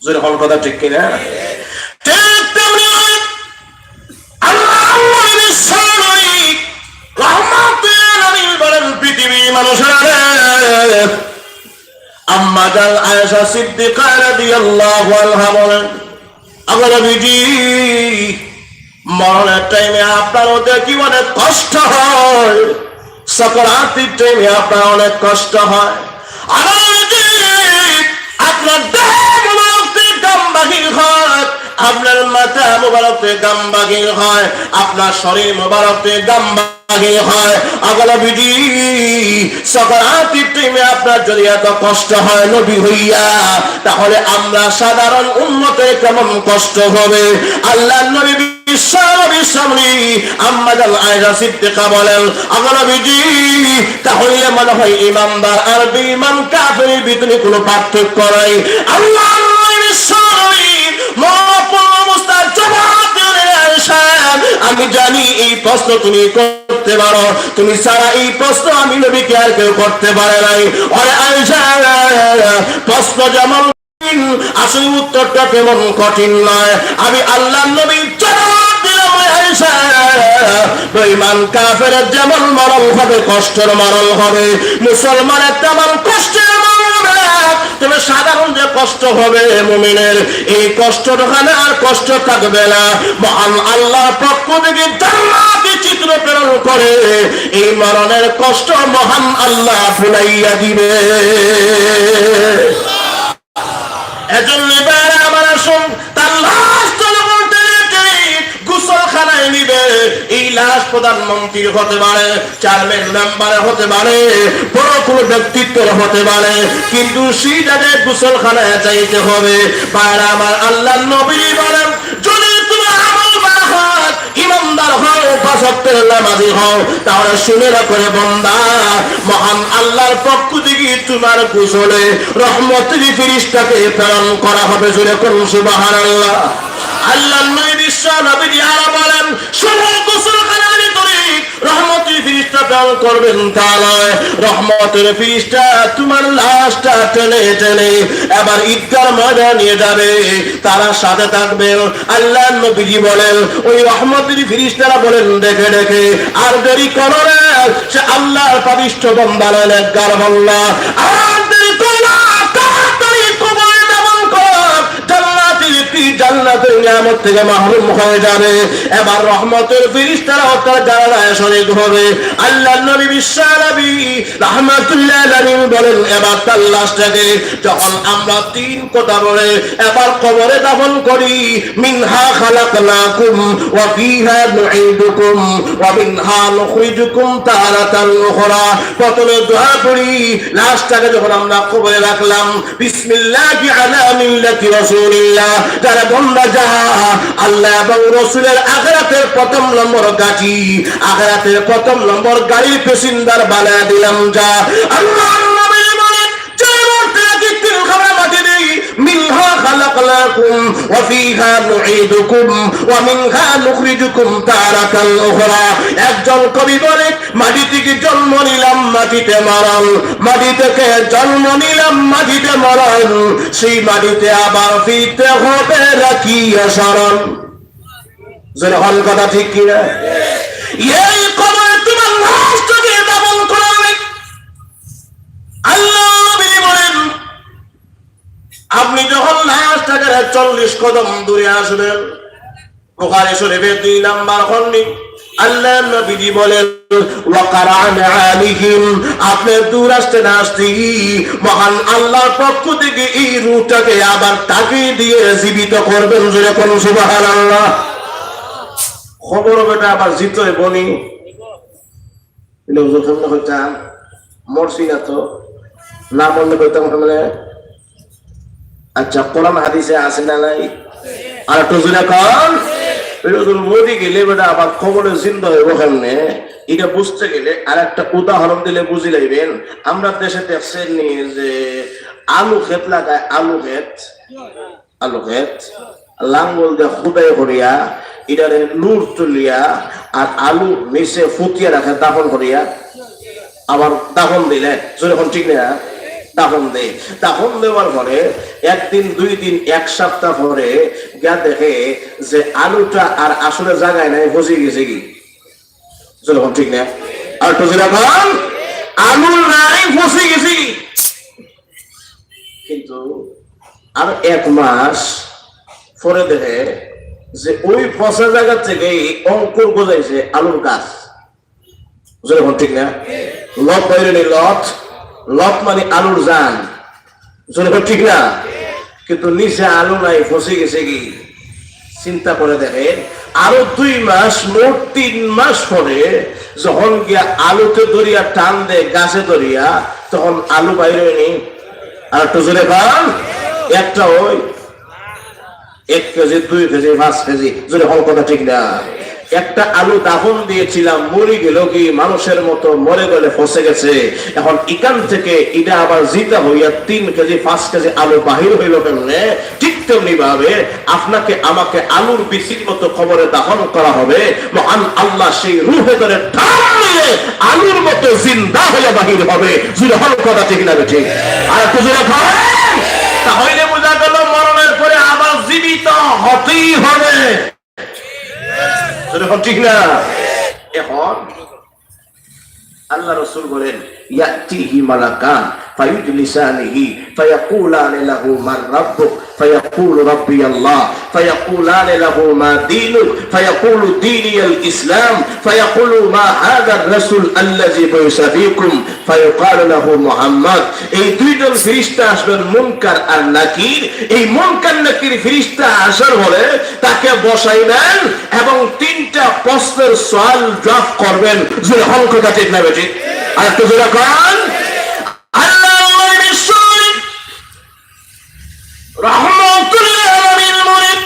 Speaker 1: যেরকম কথা ঠিক কিনা? পৃথিবীর মানুষের আম্মা জান আয়েশা সিদ্দিকা রাদিয়াল্লাহু আনহা বলেন, আমার বিটি মরণের টাইমে আপনার ওদের কি অনেক কষ্ট হয়, সাকরাতের টাইমে আপনার অনেক কষ্ট হয়। আপনার দেহ মুবারকে গাম বাহির হয়, আপনার মাথা মুবারকে গাম বাহির হয়, আপনার শরীর মুবারকে গাম বাহির হয়। আগলা বিধি সাকরাতের টাইমে আপনার যদি এত কষ্ট হয় নবী হইয়া, তাহলে আমরা সাধারণ উম্মতের কেমন কষ্ট হবে? আল্লাহর নবী তাহলে মনে হয় ইমানদার আর বেঈমান কাফেরের ভিতরে কোনো পার্থক্য নাই। আমি জানি এই প্রশ্ন তুমি করতে পারো, তুমি ছাড়া এই প্রশ্ন আমি নবীকে আর কেউ করতে পারে নাই। প্রশ্ন যেমন আসলে উত্তরটা তেমন কঠিন নয়। আমি আল্লাহ নবীর জবাব দিলাম, বেঈমান কাফেরের যেমন মরণ হবে, কষ্টের মরণ হবে, মুসলমানের তেমন কষ্টের মরণ হবে। তবে সাধারণ যে কষ্ট হবে মুমিনের, এই কষ্টখানে আর কষ্ট থাকবে না। মহান আল্লাহর পক্ষ থেকে জান্নাতি চিত্র প্রেরণ করে এই মরণের কষ্ট মহান আল্লাহ ভুলাইয়া দিবে। এজন্য আমার আসুন তার লাশ গোসলখানায় নিবে, এই লাশ প্রধানমন্ত্রী হতে পারে, চেয়ারম্যান মেম্বার হতে পারে, বড় কোনো ব্যক্তিত্বের হতে পারে, কিন্তু সেই জায়গায় গোসলখানায় যাইতে হবে। বাইরে আমার আল্লাহ নবী বলেন, যদি তোমার আমল বাড়াত, ইমানদার হও, পাঁচ ওয়াক্তের নামাজি হও, তাহলে শুনে রাখো রে বান্দা, মহান আল্লাহর পক্ষ থেকে তোমার গোসলে রহমতের ফেরেশতাকে প্রেরণ করা হবে। জোরে করুন সুবহানাল্লাহ। আল্লাহর নবী বিশ্ব নবী আরা বলেন, শুনো গোসলখানার ভিতরে রহমতের ফেরেশতা প্রেরণ করবেন, তা নয়, রহমতের ফেরেশতা তোমার লাশটা টেনে টেনে এবার ঈদগার ময়দানে নিয়ে যাবে, তারা সাথে থাকবে। আল্লাহর নবীজি বলেন, ওই রহমতের ফেরেশতারা বলেন, দেখে দেখে আর দেরি করো না, সে আল্লাহর পাপিষ্ঠ বান্দা নেককার বান্দা, আর দেরি করো না, তাড়াতাড়ি কবরে দাফন কর, জান্নাতের নিয়ামত থেকে মাহরুম হয়ে যাবে। এবার রহমতের ফেরেশতারা তার জানালায় শরীক হবে। আল্লাহর নবী বিশ্ব নবী রাহমাতুল্লাহ আলাইহি বলেন, এবার তার লাশটাকে যখন আমরা তিন কথা বলে এবার কবরে দাফন করি, মিনহা খালাকনাকুম ওয়া ফিহা নুঈদুকুম ওয়া মিনহা নুখরিজুকুম তারাতান উখরা, প্রথমে দোয়া করি, লাশটাকে যখন আমরা কবরে রাখলাম, বিসমিল্লাহি আলা মিল্লাতি রাসূলিল্লাহ, যারা বন্দা যা আল্লাহ এবং রাসূলের আখিরাতের প্রথম নম্বর গাড়ি, আখিরাতের প্রথম নম্বর গাড়ির প্যাসেঞ্জার বানায় দিলাম যা। আল্লাহর নবী বলেন, যে মুহূর্তে তিন খাবার মাটি দেই, মিনহা খালাকনাকুম ওয়া ফিহা নুঈদুকুম ওয়া মিনহা নুখরিজুকুম তারাতান উখরা। একজন কবি বলে, মাটি থেকে জন্ম নিলাম মাটিতে মরণ, মাটি থেকে জন্ম নিলাম মাটিতে মরণ, সেই মাটিতে আবার ফিরতে হবে রাখিয়া শরণ। যেন হল কথা ঠিক কিনা? এই কবরে তোমার লাশটাকে দাফন করা হবে। আল্লাহ নবী বলেন, আপনি যখন লাশটাকে 40 কদম দূরে আসবেন, বুখারী শরীফের 2 নাম্বার খণ্ডে আল্লাহ নবীজি বলেন, ওয়াকারানা আলাইহিম, আপনি দূর আসতে না আসতে মহান আল্লাহর পক্ষ থেকে এই রূহটাকে আবার তাকে দিয়ে জীবিত করবেন। জোরে কোন সুবহানাল্লাহ। খবর বেটা আবার জিতে বনি হুজুর কেমন হইতাম, মরছি না তো, না মরলে কইতাম মানে। আচ্ছা, কোরআন হাদিসে আছে না নাই? আর একটু জোরে কন। মোদি গেলে বেটা আবার খবরে জিন্দা হইব কেমনে, এটা বুঝতে গেলে আর একটা উদাহরণ দিলে বুঝি লাইবেন। আমরা দেশে দেখছেন নি যে আলু ক্ষেত লাগায়, আলু ক্ষেত লাঙ্গল দিয়ে খুদাই করিয়া এটারে নূর তুলিয়া আর আলু নিচে ফুটিয়ে রাখে দাফন করিয়া, আবার দাফন দিলে যখন ঠিক না দাফন দেয়, দাফন দেওয়ার পরে একদিন, 2 দিন, 1 সপ্তাহ পরে গিয়া দেখে যে আলুটা আর আসলে জায়গায় নাই, ফসে গেছে কি, যখন ঠিক না, আর তো যেরকম আলু নাই, ফসে গেছে কি। কিন্তু আর 1 মাস পরে দেখে যে ওই ফসা জায়গা থেকে অঙ্কুর গজাইছে আলুর গাছ, যখন ঠিক না, লত বাইরে লত, লত মানে আলুর জান, যখন ঠিক না, কিন্তু নিচে আলু নাই, ফসে গেছে কি। চিন্তা করে দেখেন, আরো 2 মাস, মোট 3 মাস পরে যখন গিয়া আলুতে দরিয়া টান দেয় গাছে দরিয়া, তখন আলু বাইরে নি। আর একটু জোরে খান, একটা ওই 1 কেজি, 2 কেজি, 5 কেজি, যদি হল কথা ঠিক না। একটা আলু দাফন দিয়েছিলাম, মরে গেল কি, মানুষের মতো মরে গেলে ফসে গেছে। এখন এখান থেকে এটা আবার জিতা হইয়া 3 কেজি 5 কেজি আলু বাহির হইল কেমনে, ঠিক তেমনি ভাবে আপনাকে আমাকে আলুর বিচির মতো খবরে দাফন করা হবে। মহান আল্লাহ সেই রূহে ধরে টানলে আলুর মতো জিন্দা হইয়া বাহির হবে। যদি হল কথা ঠিক না ঠিক? আর একটু জোরে খায়, তাহলে বোঝা গেল মরণের পরে আবার জীবিত হতেই হবে। ঠিক না? এখন আল্লাহ রাসূল বলেন, ইয়াতিহি মালাকান ফায়ুজলিসানিহি ফায়াকুলানি লাহু মান রাব্বুক فيقول ربي الله فيقولان له ما دينك فيقول ديني الإسلام فيقول ما هذا الرسول الذي بعث فيكم فيقال له محمد এই দুইজন ফেরেশতা আসবেন মুনকার আর নাকির এই মুনকার নাকির ফেরেশতা আসার পরে তাকে বসাইবেন এবং তিনটা প্রশ্নের সওয়াল জবাব করবেন জোরে হল কথা ঠিক না বেঠিক আর একটু জোরে কোন আল্লাহর বিশ্বরি রহমাতুল আলামিন মুরিদ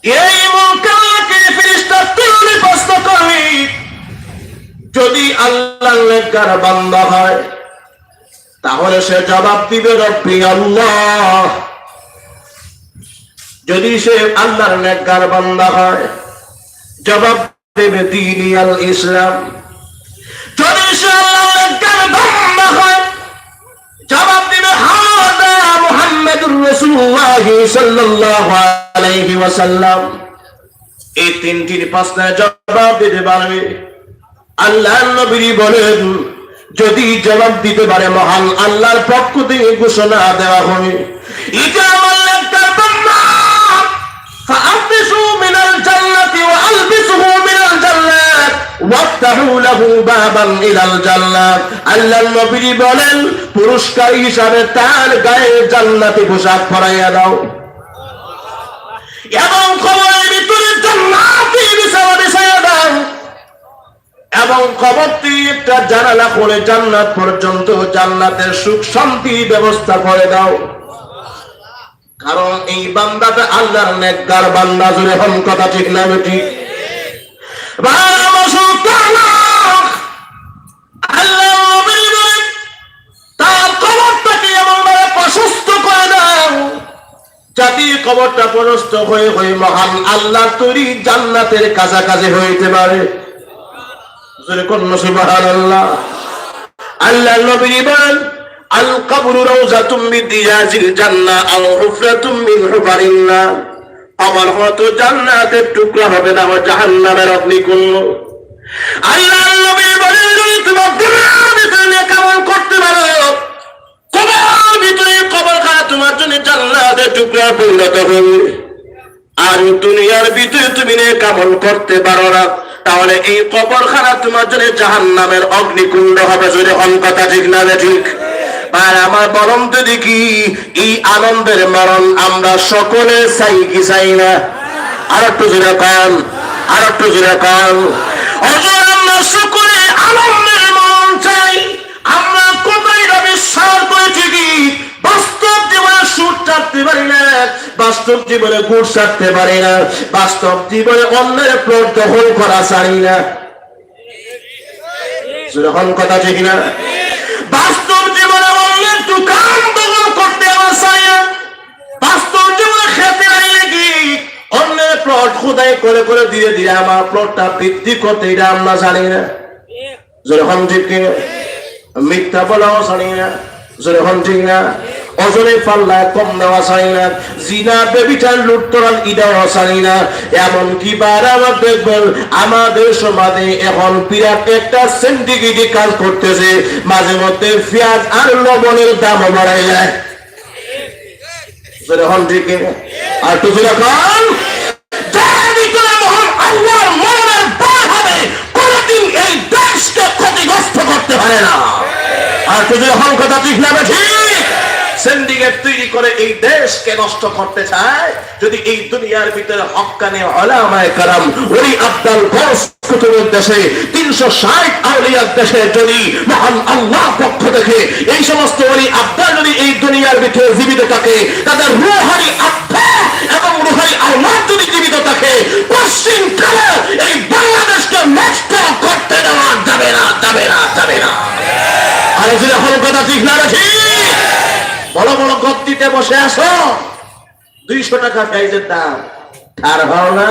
Speaker 1: এই মুনকার নাকির ফেরেশতা তিনটি প্রশ্ন করবে যদি আল্লাহর নেককার বান্দা হয় তাহলে সে জবাব দিবে রব্বি আল্লাহ যদি সে আল্লাহর নেককার বান্দা হয় জবাব দেবে দীনি আল ইসলাম যদি সে আল্লাহর নেককার বান্দা হয় জবাব দিবে হাদা মুহাম্মাদুর রাসূলুল্লাহ সাল্লাল্লাহু আলাইহি ওয়াসাল্লাম এই তিনটির প্রশ্নের জবাব দিতে পারবে আল্লাহর নবী বলেন যদি জবাব দিতে পারে মহান আল্লাহর পক্ষ থেকে ঘোষণা দেওয়া হবে ইজামাল নেককার বান্দা ফাআফিসু মিনাল জান্নাতি ওয়া আলবিসুহু মিনাল জান্নাত ওয়াফতাহু লাহু বাবান ইলাল জান্নাত আল্লাহর নবী বলেন পুরস্কার হিসাবে তার গায়ে জান্নাতি পোশাক পরাইয়া দাও এবং কবরের ভিতরে জান্নাতি বিছানা বিছাইয়া দাও এবং কবর থেকে একটা জানালা করে জান্নাত পর্যন্ত জান্নাতের সুখ শান্তি ব্যবস্থা করে দাও কারণ এই বান্দাটা আল্লাহর নেককার বান্দা জোরে হন কথা ঠিক না বেঠিক আল্লাহর নবী বলেন তার কবরটাকে এমনভাবে প্রশস্ত করে দাও যাতে কবরটা প্রশস্ত হয়ে হয়ে মহান আল্লাহর তৈরি জান্নাতের কাছাকাছি হইতে পারে সুবহানাল্লাহ আল্লাহর নবী বলেন আল কবরু রাউযাতুম মিন রিয়াজিল জান্নাহ আও হুফরাতুম মিন হুফারিন নার কবর হয়তো জান্নাতের টুকরা হবে না বা জাহান্নামের অগ্নিকুণ্ড আল্লাহর নবী বলেন যদি তোমরা দুনিয়ার ভিতরে কেমন করতে পারো কবর ভিতরে কবরখানা তোমার জন্য জান্নাতের টুকরা পরিণত হবে আর দুনিয়ার ভিতরে তুমি কেমন করতে পারো না তাহলে এই কবরখানা তোমার জন্য জাহান্নামের অগ্নিকুণ্ড হবে যদি হন কথা ঠিক না ঠিক আর আমার বরং তো দেখি এই আনন্দের মরণ আমরা সকলে চাই কি চাই না আর একটু জোরে কান আর একটু জোরে কান আমরা সকলে আনন্দের মরণ চাই আমরা কোথায় বিশ্বাস করে ঠিকই বাস্তব জীবনে সুর চাপতে পারি না বাস্তব জীবনে গুড় ছাড়তে পারি না বাস্তব জীবনে অন্যের প্লট দখল করা চাই না যখন কথা ঠিক না বাস্তব জীবনে অন্যের দোকান দখল করতে আমার চাই না বাস্তব জীবনে খেতে নাই নাকি অন্যের প্লট খোদাই করে করে ধীরে ধীরে আমার প্লটটা বৃদ্ধি করতে এটা আমরা জানি না যখন ঠিক কিনা মিথ্যা বলাও জানি না যখন ঠিক না অজনে পাল্লায় কম দেওয়া চাই না জিনা বেবিচার লুটতরাল ইদাও চাই না এমন কি বার আমার দেখবেন আমাদের সমাজে এখন বিরাট একটা সিন্ডিকেট কাজ করতেছে মাঝে মধ্যে পেঁয়াজ আর লবণের দাম বাড়াই যায় যখন ঠিক আর তো যখন আল্লাহর মনের ভয় হবে কোনদিন এই দেশকে ক্ষতিগ্রস্ত করতে পারে না আর তো যখন কথা ঠিক না ঠিক সিন্ডিকেট তৈরি করে এই দেশকে নষ্ট করতে চায় যদি এই দুনিয়ার ভিতরে হক্কানে উলামায়ে কেরাম ওলি আব্দাল গৌস কুতুবের দেশে 360 আউলিয়ার দেশে যদি মহান আল্লাহ পক্ষ থেকে এই সমস্ত ওলি আব্দাল যদি এই দুনিয়ার ভিতরে জীবিত থাকে তাদের রূহানি আত্মা এবং রূহানি আওলাদ যদি জীবিত থাকে পশ্চিম কালে এই বাংলাদেশকে নষ্ট করতে দেওয়া যাবে না যাবে না যাবে না আর যদি হল কথা ঠিক না ঠিক বড় বড় গদ্দিতে বসে আসো 200 টাকা প্রাইজের দাম আর হও না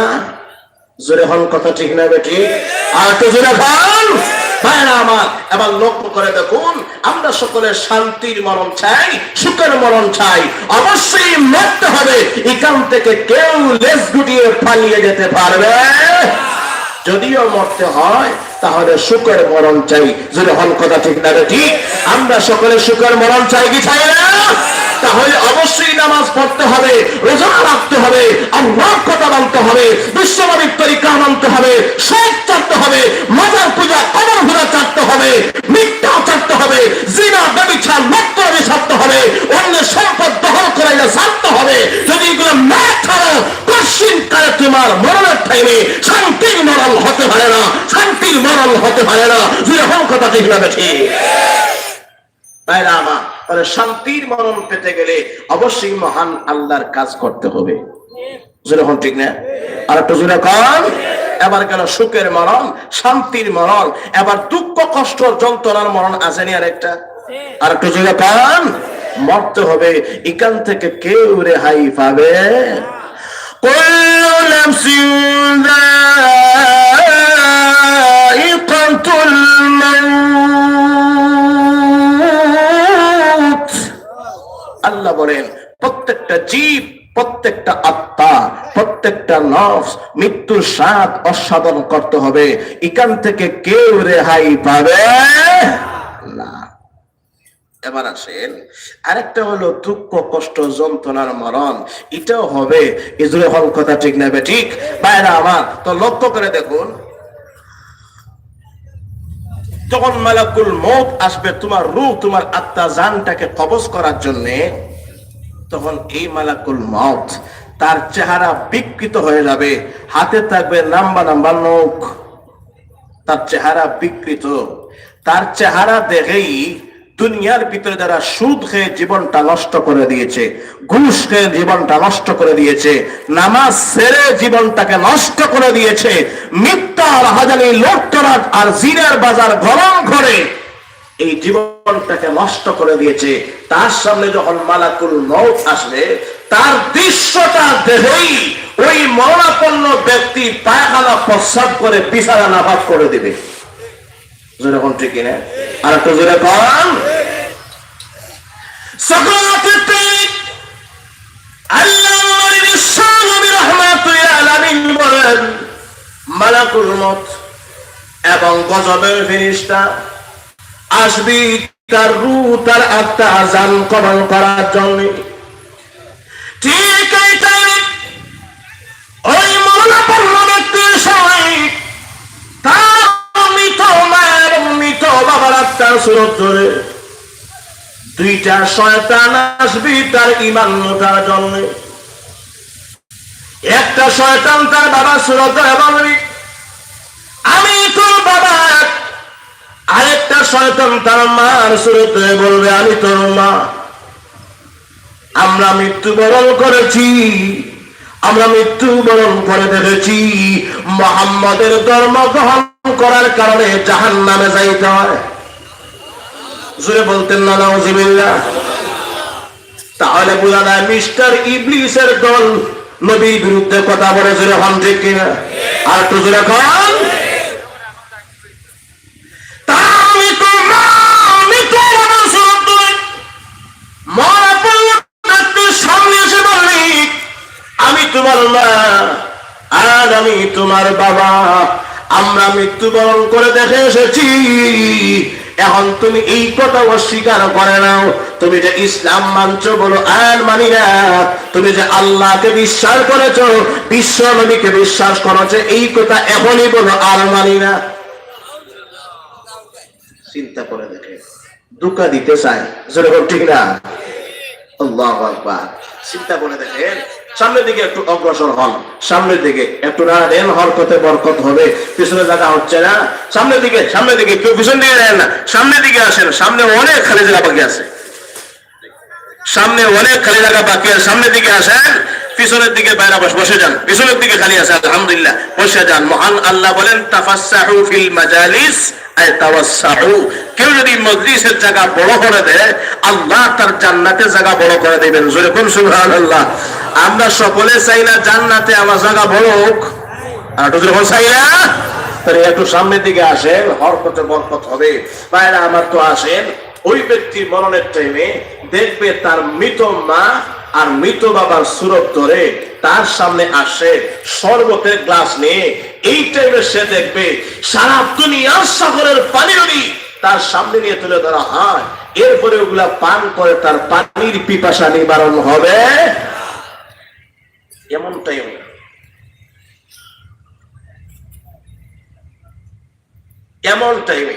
Speaker 1: জোরে হল কথা ঠিক না বেটি আর তো জোরে হল ভাইরা আমার এবার লক্ষ্য করে দেখুন আমরা সকলে শান্তির মরণ চাই সুখের মরণ চাই অবশ্যই মরতে হবে এখান থেকে কেউ লেজ গুটিয়ে পালিয়ে যেতে পারবে যদিও মরতে হয় তাহলে সুখের মরণ চাই যদি হল কথা ঠিক না ঠিক আমরা সকলে সুখের মরণ চাই কি চাই না তাহলে অবশ্যই নামাজ পড়তে হবে, রোজা রাখতে হবে, আল্লাহর কথা মানতে হবে, বিশ্বনবীর তরিকা মানতে হবে, সব ছাড়তে হবে, মাজার পূজা কবর পূজা ছাড়তে হবে, মিথ্যা ছাড়তে হবে, জিনা ব্যভিচার মত্তরে ছাড়তে হবে, অন্যের সম্পদ দখল করাইলে ছাড়তে হবে। যদি এগুলো না ছাড়ো, কশিন কালে তোমার মরণের টাইমে শান্তির মরণ হতে পারে না, শান্তির মরণ হতে পারে না। যেরকম কথা ঠিক না ঠিক? তাইরা আমার তাহলে শান্তির মরণ পেতে গেলে অবশ্যই মহান আল্লাহর কাজ করতে হবে। যেরকম ঠিক না? আর একটু জোরে কর। এবার গেল সুখের মরণ, শান্তির মরণ, এবার দুঃখ কষ্ট যন্ত্রণার মরণ আসেনি আরেকটা। আর একটু জোরে কর। মরতে হবে, এখান থেকে কেউ রেহাই পাবে? কুল্লু নাফসিন যায়িকাতুল মাউত। আল্লাহ বলেন প্রত্যেকটা জীব, প্রত্যেকটা আত্মা, প্রত্যেকটা নফস মৃত্যুর স্বাদ আস্বাদন করতে হবে। এখান থেকে কেউ রেহাই পাবে না। এবার আসেন আরেকটা হলো দুঃখ কষ্ট যন্ত্রণার মরণ, এটাও হবে। ইজরে হল কথা ঠিক না ঠিক? বাইরে আমার তো লক্ষ্য করে দেখুন, যখন মালাকুল মউত আসবে তোমার রূহ, তোমার আত্মা জানটাকে কবজ করার জন্য, তখন এই মালাকুল মউত তার চেহারা বিকৃত হয়ে যাবে, হাতে থাকবে লম্বা লম্বা নখ, তার চেহারা বিকৃত। তার চেহারা দেখেই দুনিয়ার ভিতরে যারা সুদ খেয়ে জীবনটা নষ্ট করে দিয়েছে, ঘুষ খেয়ে জীবনটা নষ্ট করে দিয়েছে, নামাজ ছেড়ে জীবনটাকে নষ্ট করে দিয়েছে, মিথ্যা রাহাজানি লোটতরাট আর জিনার বাজার গরম করে এই জীবনটাকে নষ্ট করে দিয়েছে, তার সামনে যখন মালাকুল মউত আসবে, তার দৃশ্যটা দেখেই ওই মরণাপন্ন ব্যক্তি পায়খানা প্রস্রাব করে বিছানা নাপাক করে দিবে। যেরকম ঠিক কিনা? আর একটু জোরে কন। মালাকুল মউত এবং গজবের ফেরেশতা আসবি তার রূহ, তার আত্মা জান কবল করার জন্য। ঠিক এই টাইমে ওই মরণাপন্ন ব্যক্তির সময় তার মৃত মায়ের মৃত বাবার আত্মার সুরত ধরে দুইটা শয়তান আসবি তার ঈমান লুটার জন্য। একটা শয়তান তার বাবার সুরত ধরে বলবি, আমি তোর বাবা। আরেকটা শয়তান তার মার সুরত ধরে বলবে, আমি তোর মা। আমরা মৃত্যুবরণ করেছি, আমরা মৃত্যুবরণ করে দেখেছি, মুহাম্মাদের ধর্ম গ্রহণ করার কারণে জাহান্নামে যাইতে হয়। জোরে বলতেন না নাউজুবিল্লাহ? তাহলে বোঝা যায় মিস্টার ইবলিসের দল নবীর বিরুদ্ধে কথা বলে। জোরে হন ঠিক কিনা? আর একটু জোরে কন। আমি তোমার মা আর আমি তোমার বাবা, আমরা মৃত্যুবরণ করে দেখে এসেছি। এখন তুমি এই কথা অস্বীকার করে নাও, তুমি যে ইসলাম মানছো বলো আর মানি না, তুমি যে আল্লাহকে বিশ্বাস করেছো, বিশ্ব নবীকে বিশ্বাস করেছো, এই কথা এখনই বলো আর মানি না। চিন্তা করে দেখে ধোঁকা দিতে চায়। যেরকম ঠিক না? আল্লাহু আকবার। চিন্তা করে দেখেন, সামনের দিকে একটু অগ্রসর হন, সামনের দিকে একটু না দেন, হরকতে বরকত হবে। পিছনে জায়গা হচ্ছে না, সামনের দিকে, সামনের দিকে। কেউ পিছন দিকে দেন না, সামনের দিকে আসেন। সামনে অনেক খালি জায়গা বাকি আছে, সামনে অনেক খালি জায়গা বাকি আছে। সামনের দিকে আসেন, পিছনের দিকে বাইরে বসে যান, পিছনের দিকে খালি আছে, আলহামদুলিল্লাহ বসে যান। মহান আল্লাহ বলেন তাফাসসাহু ফিল মাজালিস আই তাওয়াসসাহু। কেউ যদি মজলিসের জায়গা বড় করে দেয়, আল্লাহ তার জান্নাতের জায়গা বড় করে দিবেন। জোরে কোন সুবহানাল্লাহ। আমরা সকলে চাই না জান্নাতে আমার জায়গা বড় হোক, আর যখন চাই না, তাহলে একটু সামনের দিকে আসেন, হরকতে বরকত হবে। বাইরে আমার তো আসেন, ওই ব্যক্তি মরণের টাইমে দেখবে তার মৃত মা আর মৃত বাবার সুরত ধরে তার সামনে আসে শরবতের গ্লাস নিয়ে। এই টাইমে সে দেখবে সারা দুনিয়ার সাগরের পানি নদী তার সামনে নিয়ে তুলে ধরা হয়। এরপরে ওগুলা পান করে তার পানির পিপাসা নিবারণ হবে এমনটাই এমন টাইমে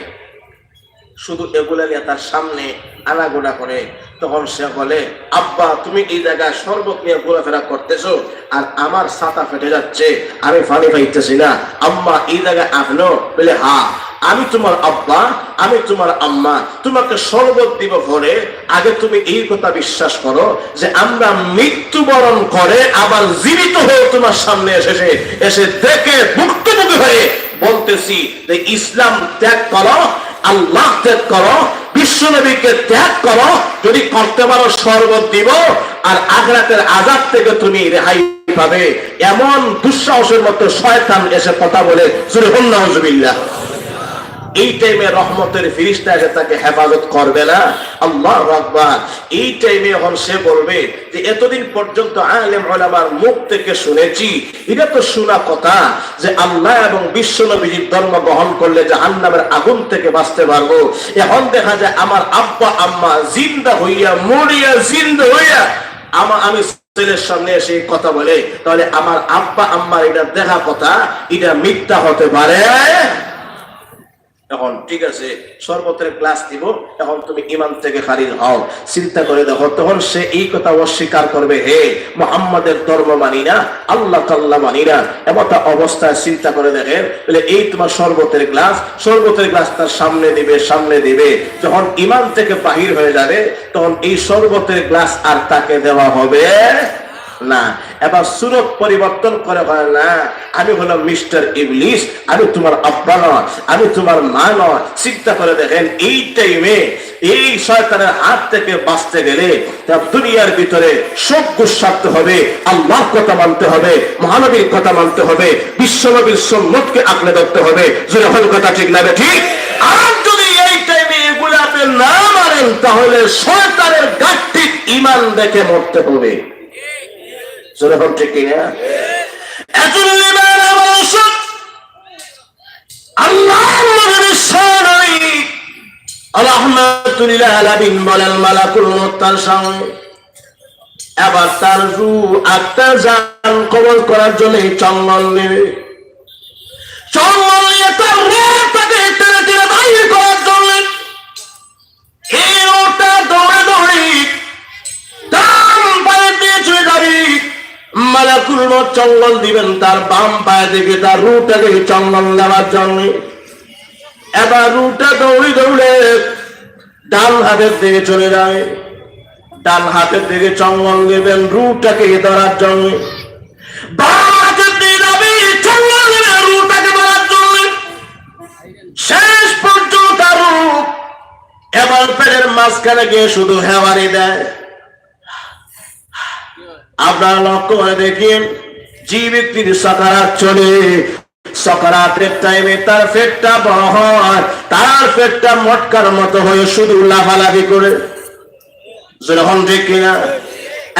Speaker 1: শুধু এগুলা নিয়ে তার সামনে আনাগোনা করে, তখন সে বলে, আব্বা তুমি এই জায়গায় শরবত নিয়ে ঘোরাফেরা করতেছো আর আমার ছাতা ফেটে যাচ্ছে, আমি পানি পাইতেছি না, আম্মা এই জায়গায় আপনিও? বলে হ্যাঁ, আমি তোমার আব্বা, আমি তোমার আম্মা, তোমাকে শরবত দিব পরে, আগে তুমি এই কথা বিশ্বাস করো যে আমরা মৃত্যুবরণ করে আবার জীবিত হয়ে তোমার সামনে এসে দেখে ভুক্তভোগী হয়ে বলতেছি যে ইসলাম ত্যাগ করো, আল্লাহ ত্যাগ করো, বিশ্ব নবীকে ত্যাগ করো, যদি করতে পারো শরবত দিব, আর আখিরাতের আযাব থেকে তুমি রেহাই পাবে। এমন দুঃসাহসের মতো শয়তান এসে কথা বলে, জুরে নাউজুবিল্লাহ। এই টাইমে রহমতের ফেরেশতা এসে তাকে হেফাজত করবে না? আল্লাহু আকবার। এই টাইমে এখন সে বলবে যে এতদিন পর্যন্ত আলেম উলামার মুখ থেকে শুনেছি, এটা তো শোনা কথা যে আল্লাহ এবং বিশ্ব নবীর ধর্ম গ্রহণ করলে জাহান্নামের আগুন থেকে বাঁচতে পারবো। এখন দেখা যায় আমার আব্বা আম্মা জিন্দা হইয়া মরিয়া জিন্দা হইয়া আমি ছেলের সামনে এসে কথা বলে, তাহলে আমার আব্বা আম্মার এটা দেখা কথা, এটা মিথ্যা হতে পারে? এখন ঠিক আছে, শরবতের গ্লাস দিব, এখন তুমি ইমান থেকে খারিজ হও। চিন্তা করে দেখো, তখন সে এই কথা অস্বীকার করবে, হে মুহাম্মাদের ধর্ম মানি না, আল্লাহ তাআলা মানি না। এমনটা অবস্থায় চিন্তা করে দেখেন, বলে এই তোমার শরবতের গ্লাস তার সামনে দিবে। যখন ইমান থেকে বাহির হয়ে যাবে, তখন এই শরবতের গ্লাস আর তাকে দেওয়া হবে না। এবার সুরত পরিবর্তন করে হয় না, আমি হলাম মিস্টার ইবলিস, আমি তোমার আব্বা নয়, আমি তোমার মা নয়। চিন্তা করে দেখেন, এই টাইমে এই শয়তানের হাত থেকে বাঁচতে গেলে তার দুনিয়ার ভিতরে সব গুসাতে হবে, আল্লাহর কথা মানতে হবে, মহানবীর কথা মানতে হবে, বিশ্বনবীর সুন্নতকে আঁকড়ে ধরতে হবে। যখন কথা ঠিক না ঠিক? আর যদি এই টাইমে এগুলো আপনি না মানেন, তাহলে শয়তানের গাঠটি ঈমান দেখে মরতে হবে। যখন ঠিক কিনা? এত এবার তার রূহ আত্মার জান কবল করার জন্য চঙ্গল নেবে, চঙ্গল নিয়ে তার রূহটাকে টেনে টেনে বাইরে করার জন্য এই রূহটা দৌড়ে দৌড়ে ডান পায়ে দিয়ে চলে যাবে। মালাকুল মউত চঙ্গল দিবেন তার বাম পায়ে দিকে, তার রূহটাকে চঙ্গল দেওয়ার জন্য। এবার রূহটা দৌড়ে দৌড়ে ডান হাতের দিকে চলে যায়, ডান হাতের দিকে চঙ্গল দেবেন রূহটাকে ধরার জন্য, বাম হাতের দিকে যাবে চঙ্গল দেবে রূহটাকে ধরার জন্য। শেষ পর্যন্ত তার রূহ এবার পেটের মাঝখানে গিয়ে শুধু হেওয়ারি দেয়। আপনারা লক্ষ্য করে দেখেন, যে ব্যক্তির সাকারাত চলে, সাকারাতের টাইমে তার পেটটা বড় হয়, তার পেটটা মটকার মতো হয়ে শুধু লাফালাফি করে, যখন ঠিক কিনা?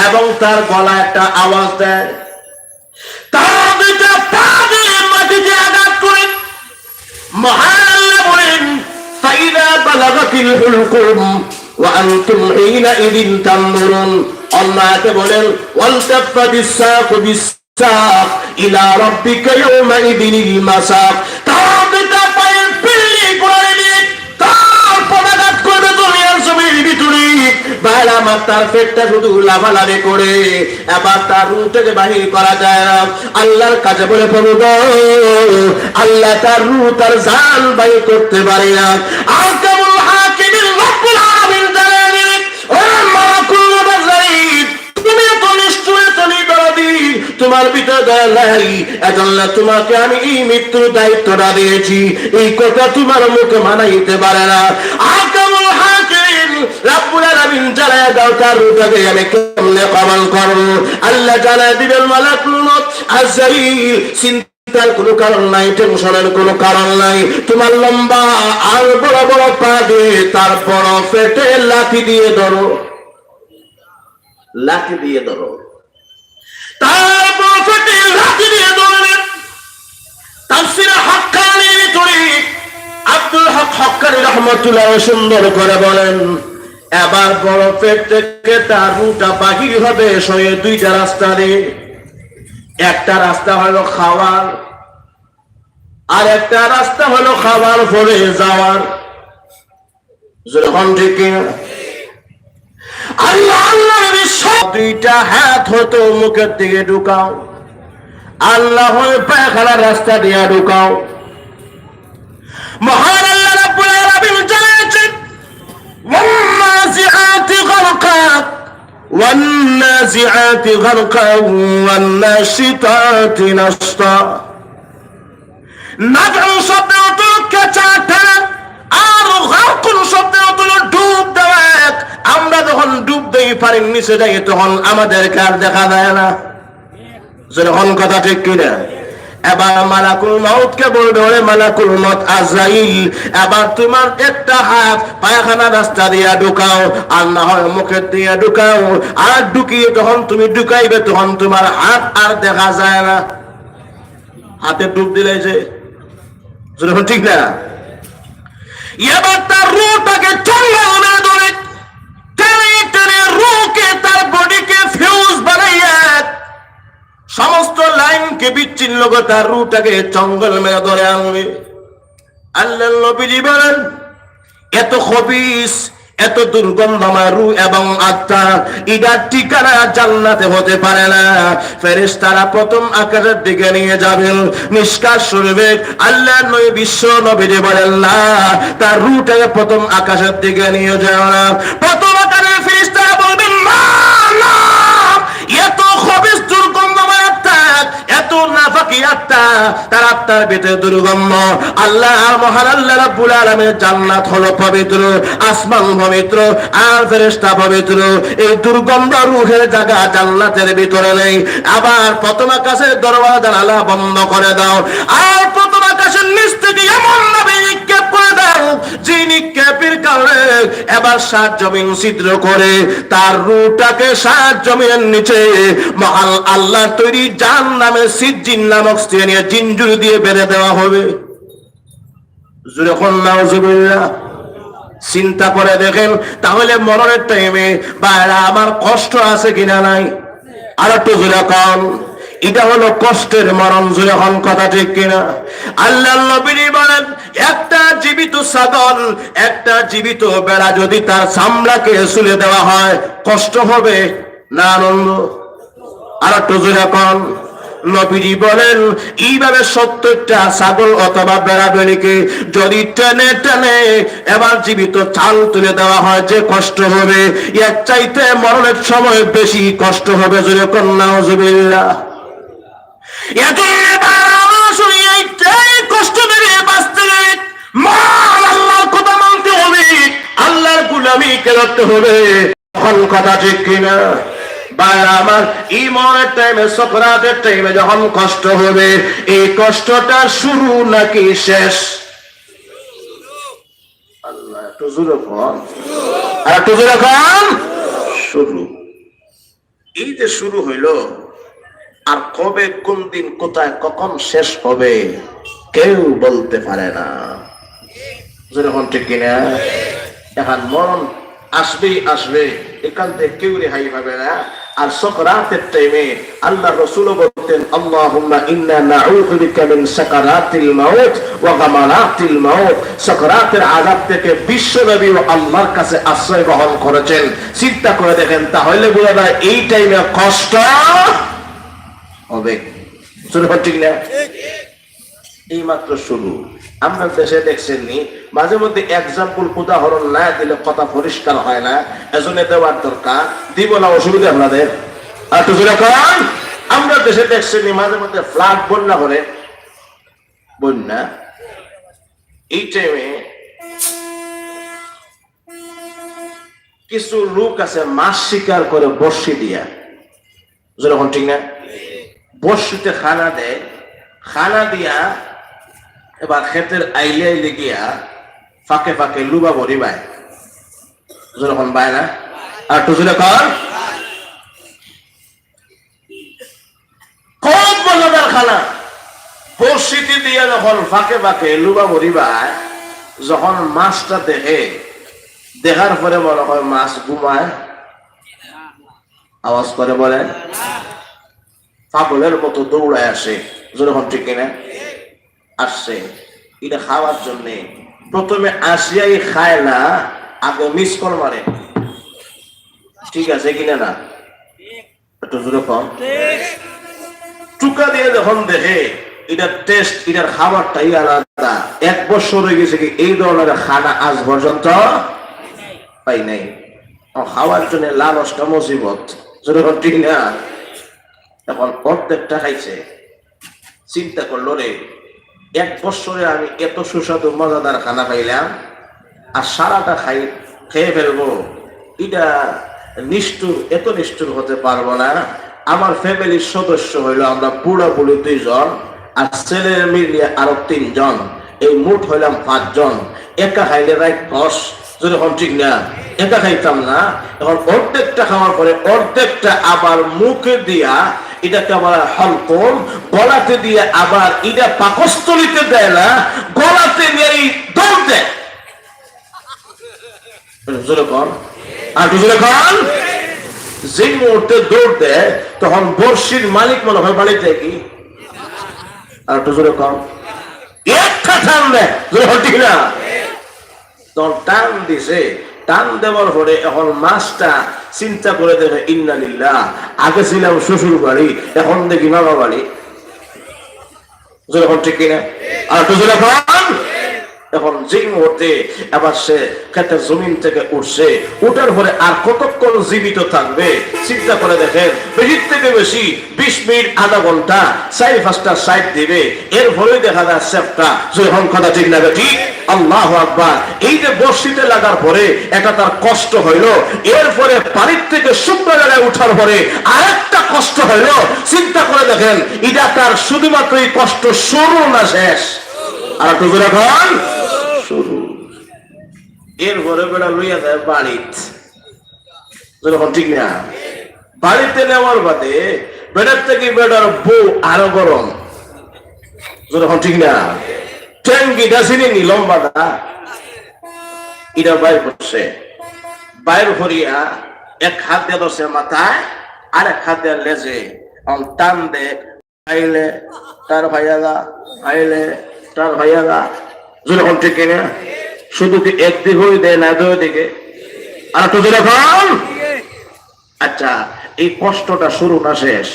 Speaker 1: এবং তার গলা একটা আওয়াজ দেয়, তার দুইটা পা দিয়ে মাটিতে আঘাত করে মহান আল্লাহ বলেন, ফাইদা বালাগাতিল হুলকুম ওয়া আনতুম হিনাইদিন তানজুরুন। আল্লাহকে বলেন, ওয়ালতাফাতিস সাকু বিস-সাক ইলা রাব্বিকা ইয়াওমাইদিনিল মাসাক। তার দুইটা পায়ের পিল্লি করে দিয়ে তার পদাঘাত করবে দুনিয়ার জমির ভিতরে। বাইরে আমার তার পেটটা শুধু লাফালাফি করে, এবার তার রূহটাকে বাহির করা যায় না। আল্লাহর কাছে বলে পড়ব, আল্লাহ তার রূহ তার জান বাহির করতে পারে না। আর কেমন হাকিমির রব্বুল আলামিন জানেন, ও মালাকুল মুবাজ্জারিন, তুমি তো নিশ্চয় তুমি দরদি, তোমার ভিতরে দয়া নাই, এজন্য তোমাকে আমি এই মৃত্যুর দায়িত্বটা দিয়েছি। এই কথা তোমার মুখে মানাইতে পারে না। আর কেমন হাকিম রব্বুল আলামিন জানায় দাও তার রূহটাকে আমি কেমনে কবল করব। আল্লাহ জানায় দিবেন, মালাকুল মউত আজরাইল, চিন্তার কোনো কারণ নাই, টেনশনের কোনো কারণ নাই। তোমার লম্বা আর বড় বড় পা দিয়ে তার বড় পেটে লাঠি দিয়ে ধরো, লাঠি দিয়ে ধরো, তার বড় পেটে লাঠি দিয়ে ধরবেন। তাফসীরে হাক্কানীর ভিতরে আব্দুল হক হক্কানী রাহমাতুল্লাহ সুন্দর করে বলেন, এবার বরফের থেকে তার রুটা বাহির হবে সয়ে দুইটা রাস্তা দিয়ে। একটা রাস্তা হলো খাওয়ার, আর একটা রাস্তা হলো খাবার পরে যাওয়ার। যখন ঠিক আল্লাহ আল্লাহ দুইটা হাত হতো মুখের দিকে ঢুকাও, আল্লাহ পায়খানা রাস্তা দিয়ে ঢুকাও। মহান আল্লাহ রাব্বুল আলামিন জানাচ্ছেন ওয়ান্নাজিআতি গরকা ওয়ান্নাজিআতি গরকা ওয়ান্নাশিতাতি নাশতা। নাজউ শব্দ অর্থ কাঁচা, আর গারকুন শব্দ অর্থ ডুব দেওয়া। আমরা যখন ডুব দেই পানির নিচে যাই তখন আমাদের কার দেখা যায় না। যখন কথা ঠিক কিনা? এবার মালাকুল মউতকে বলবে ওরে মালাকুল মউত আজরাইল, এবার তোমার একটা হাত পায়খানা রাস্তা দিয়ে ঢুকাও, আর না হয় মুখের দিয়ে ঢুকাও। আর ঢুকিয়ে যখন তুমি ঢুকাইবে তখন তোমার হাত আর দেখা যায় না। হাতে ডুব দিলে যে যখন ঠিক না, এবার তার রূহটাকে চঙ্গা ধরে টেনে টেনে রূহকে তার বডিকে ফিউজ বানাইয়া সমস্ত লাইনকে বিচ্ছিন্ন করে তার রূহটাকে চঙ্গল মেরে ধরে আনবে। আল্লাহর নবীজি বলেন এত খবিস, এত দুর্গন্ধময় রূহ এবং আত্মা, এটার ঠিকানা জান্নাতে হতে পারে না। ফেরেশতারা প্রথম আকাশের দিকে নিয়ে যাবেন, নিষ্কাশ শুনবে। আল্লাহর নবী বিশ্ব নবীজি বলেন না, তার রূহটাকে প্রথম আকাশের দিকে নিয়ে যাও না। প্রথম আকাশের ফেরেশতারা বলবেন না না, এত খবিস দুর্গন্ধময় আত্মা, এত নাফাকি আত্মা, তার আত্মার ভিতরে দুর্গন্ধ। আল্লাহ মহান আল্লাহ রাব্বুল আলামিনের জান্নাত হলো পবিত্র, আসমান পবিত্র, আর ফেরেশতা পবিত্র। এই দুর্গন্ধ রূহের জায়গা জান্নাতের ভিতরে নেই। আবার প্রথম আকাশের দরওয়াজা জানালা বন্ধ করে দাও, আর প্রথম আকাশের নিচ থেকে এমন ভাবে নিক্ষেপ করে দাও যে নিক্ষেপের কারণে এবার সাত জমিন ছিদ্র করে তার রূহটাকে সাত জমিনের নিচে মহান আল্লাহ তৈরি জাহান্নামের সিজ্জিন নামক স্থানীয় জিঞ্জুর দিয়ে বেঁধে দেওয়া হবে। যখন নাউজুবিল্লাহ চিন্তা করে দেখেন, তাহলে মরণের টাইমে বাইরে আমার কষ্ট আছে কিনা নাই? আর একটু জোরে কম, এটা হলো কষ্টের মরণ। যখন কথা ঠিক কিনা? আল্লাহর নবী বলেন একটা জীবিত ছাগল, একটা জীবিত বেড়া যদি তার চামড়াকে ছুলে দেওয়া হয় কষ্ট হবে না আনন্দ? আর একটু জোরে কম। নবীজি বলেন এইভাবে 70টা ছাগল অথবা বেড়া বেড়িকে যদি টেনে টেনে এবার জীবিত চাল তুলে দেওয়া হয় যে কষ্ট হবে, এর চাইতে মরণের সময় বেশি কষ্ট হবে। জোরে কন্যা নাউজুবিল্লাহ। কষ্ট দেবে বাঁচতে গেলে আল্লাহর কথা মানতে হবে, আল্লাহর গুলামি করতে হবে। এখন কথা ঠিক কিনা? আমার ইমানের টাইমে, সকরাতের টাইমে যখন কষ্ট হবে, এই কষ্টটা শুরু নাকি শেষ? আল্লাহ একটু জোরে কন, আর একটু জোরে কন। শুরু। এই যে শুরু হইলো, আর কবে, কোন দিন, কোথায়, কখন শেষ হবে কেউ বলতে পারে না। যেরকম ঠিক কিনা? এখন মরণ আসবেই আসবে, এখান থেকে কেউ রেহাই পাবে না। আর সকরাতের টাইমে আল্লাহ রাসূল বলতেন আল্লাহুম্মা ইন্না নাউযু বিকা মিন সাকারাতিল মাউত ওয়া গামারাতিল মাউত। সকরাতের আযাব থেকে বিশ্ব নবী আল্লাহর কাছে আশ্রয় গ্রহণ করেছেন। চিন্তা করে দেখেন, তাহলে বলে না এই টাইমে কষ্ট হবে। ঠিক না? এই মাত্র শুরু। আমরা দেশে দেখছেন নি, মাঝে মধ্যে এক্সাম্পল উদাহরণ না দিলে কথা পরিষ্কার হয় না, এজন্য দেওয়ার দরকার। দিব না, অসুবিধা আপনাদের? আর তো আমরা দেশে দেখছেন নি, মাঝে মধ্যে ফ্লাড, বন্যা করে, বন্যা। এই টাইমে কিছু লোক আছে মাছ শিকার করে বর্ষি দিয়া, যেরকম ঠিক না? বর্ষিতে খানা দেয়, খানা দিয়া এবার ক্ষেতের আইলে আইলে গিয়া ফাঁকে ফাঁকে লুবা ভরি বায়, যখন বায় না। আর টুজুলে কর, খুব মজাদার খানা। বর্ষিতে দিয়া যখন ফাঁকে ফাঁকে লুবা ভরি বায়, যখন মাছটা দেখে দেখার পরে মনে হয় মাছ ঘুমায়, আওয়াজ করে বলেন, পাগলের মতো দৌড়ায় আসে, যখন ঠিক কিনা আসছে এটা খাওয়ার জন্যে। প্রথমে আসিয়াই খায় না, আগে মিস কল মারে। ঠিক আছে কিনা না? একটু জোরে কম। টুকা দিয়ে যখন দেখে এটার টেস্ট, এটার খাবারটাই আলাদা। 1 বছর হয়ে গেছে কি এই ধরনের খানা আজ পর্যন্ত পাই নাই। খাওয়ার জন্য লালসটা মুসিবত, যখন ঠিক না। এখন অর্ধেকটা খাইছে, চিন্তা করলো রে 1 বছরে আমি এত সুস্বাদু মজাদার খানা পাইলাম, আর সারাটা খেয়ে ফেলবো, এটা নিষ্ঠুর, এত নিষ্ঠুর হতে পারবো না। আমার ফ্যামিলির সদস্য হইলো আমরা বুড়া বুড়ি 2 জন, আর ছেলের মিলিয়ে আরো 3 জন, এই মোট হইলাম 5 জন। একা খাইলে রায় 10, যখন ঠিক না একা খাইতাম না। এখন অর্ধেকটা খাওয়ার পরে অর্ধেকটা আবার মুখে দিয়া এটাকে আবার হলকম গলাতে দিয়ে আবার এটা পাকস্থলিতে দেয় না, গলাতে নিয়ে দৌড় দেয়। আর যে মুহূর্তে দৌড় দেয় তখন বর্ষির মালিক মনে হয় বাড়িতে কি আর একটু জোরে কম একটা টান দেয়, ঠিক না? তখন টান দিছে, টান দেওয়ার পরে এখন মাছটা চিন্তা করে দেখে ইন্নালিল্লাহ, আগে ছিলাম শ্বশুর বাড়ি, এখন দেখি মামা বাড়ি, যখন ঠিক কিনা আর একটু জোরে কম। এখন যে মুহূর্তে আবার সে খেতের জমিন থেকে উঠছে, উঠার পরে আর কতক্ষণ জীবিত থাকবে চিন্তা করে দেখেন। বেশি থেকে বেশি 20 মিনিট, আধা ঘন্টা, 4-5টা সাইড দিবে, এর ফলে দেখা যায় সেফটা যখন কথা ঠিক লাগে ঠিক। আল্লাহু আকবার। এই যে বর্ষিতে লাগার পরে এটা তার কষ্ট হইল, এরপরে বাড়ির থেকে শুকনো জায়গায় উঠার পরে আরেকটা কষ্ট হইল। চিন্তা করে দেখেন এটা তার শুধুমাত্র এই কষ্ট শুরু না শেষ? আর একটু এখন শুরু। এরপরে বেড়া লইয়া যায় বাড়িতে, যখন ঠিক না বাড়িতে নেওয়ার বাদে বেড়ার থেকে বেড়ার বউ আরো গরম, যখন ঠিক না ট্যাঙ্কিটা চিনি লম্বাটা এটা বাইর করছে, বাইর করিয়া 1 হাত দিয়ে ধরছে মাথায়, আর 1 হাত দিয়ে লেজে, টান দে আইলে তার ভাইয়াগা, আইলে তার ভাইয়াগা, যখন ঠিক কিনা শুধু কি একদিক হয়ে দেয় না 2 দিকে? আর একটু যখন আচ্ছা এই কষ্টটা শুরু না শেষ?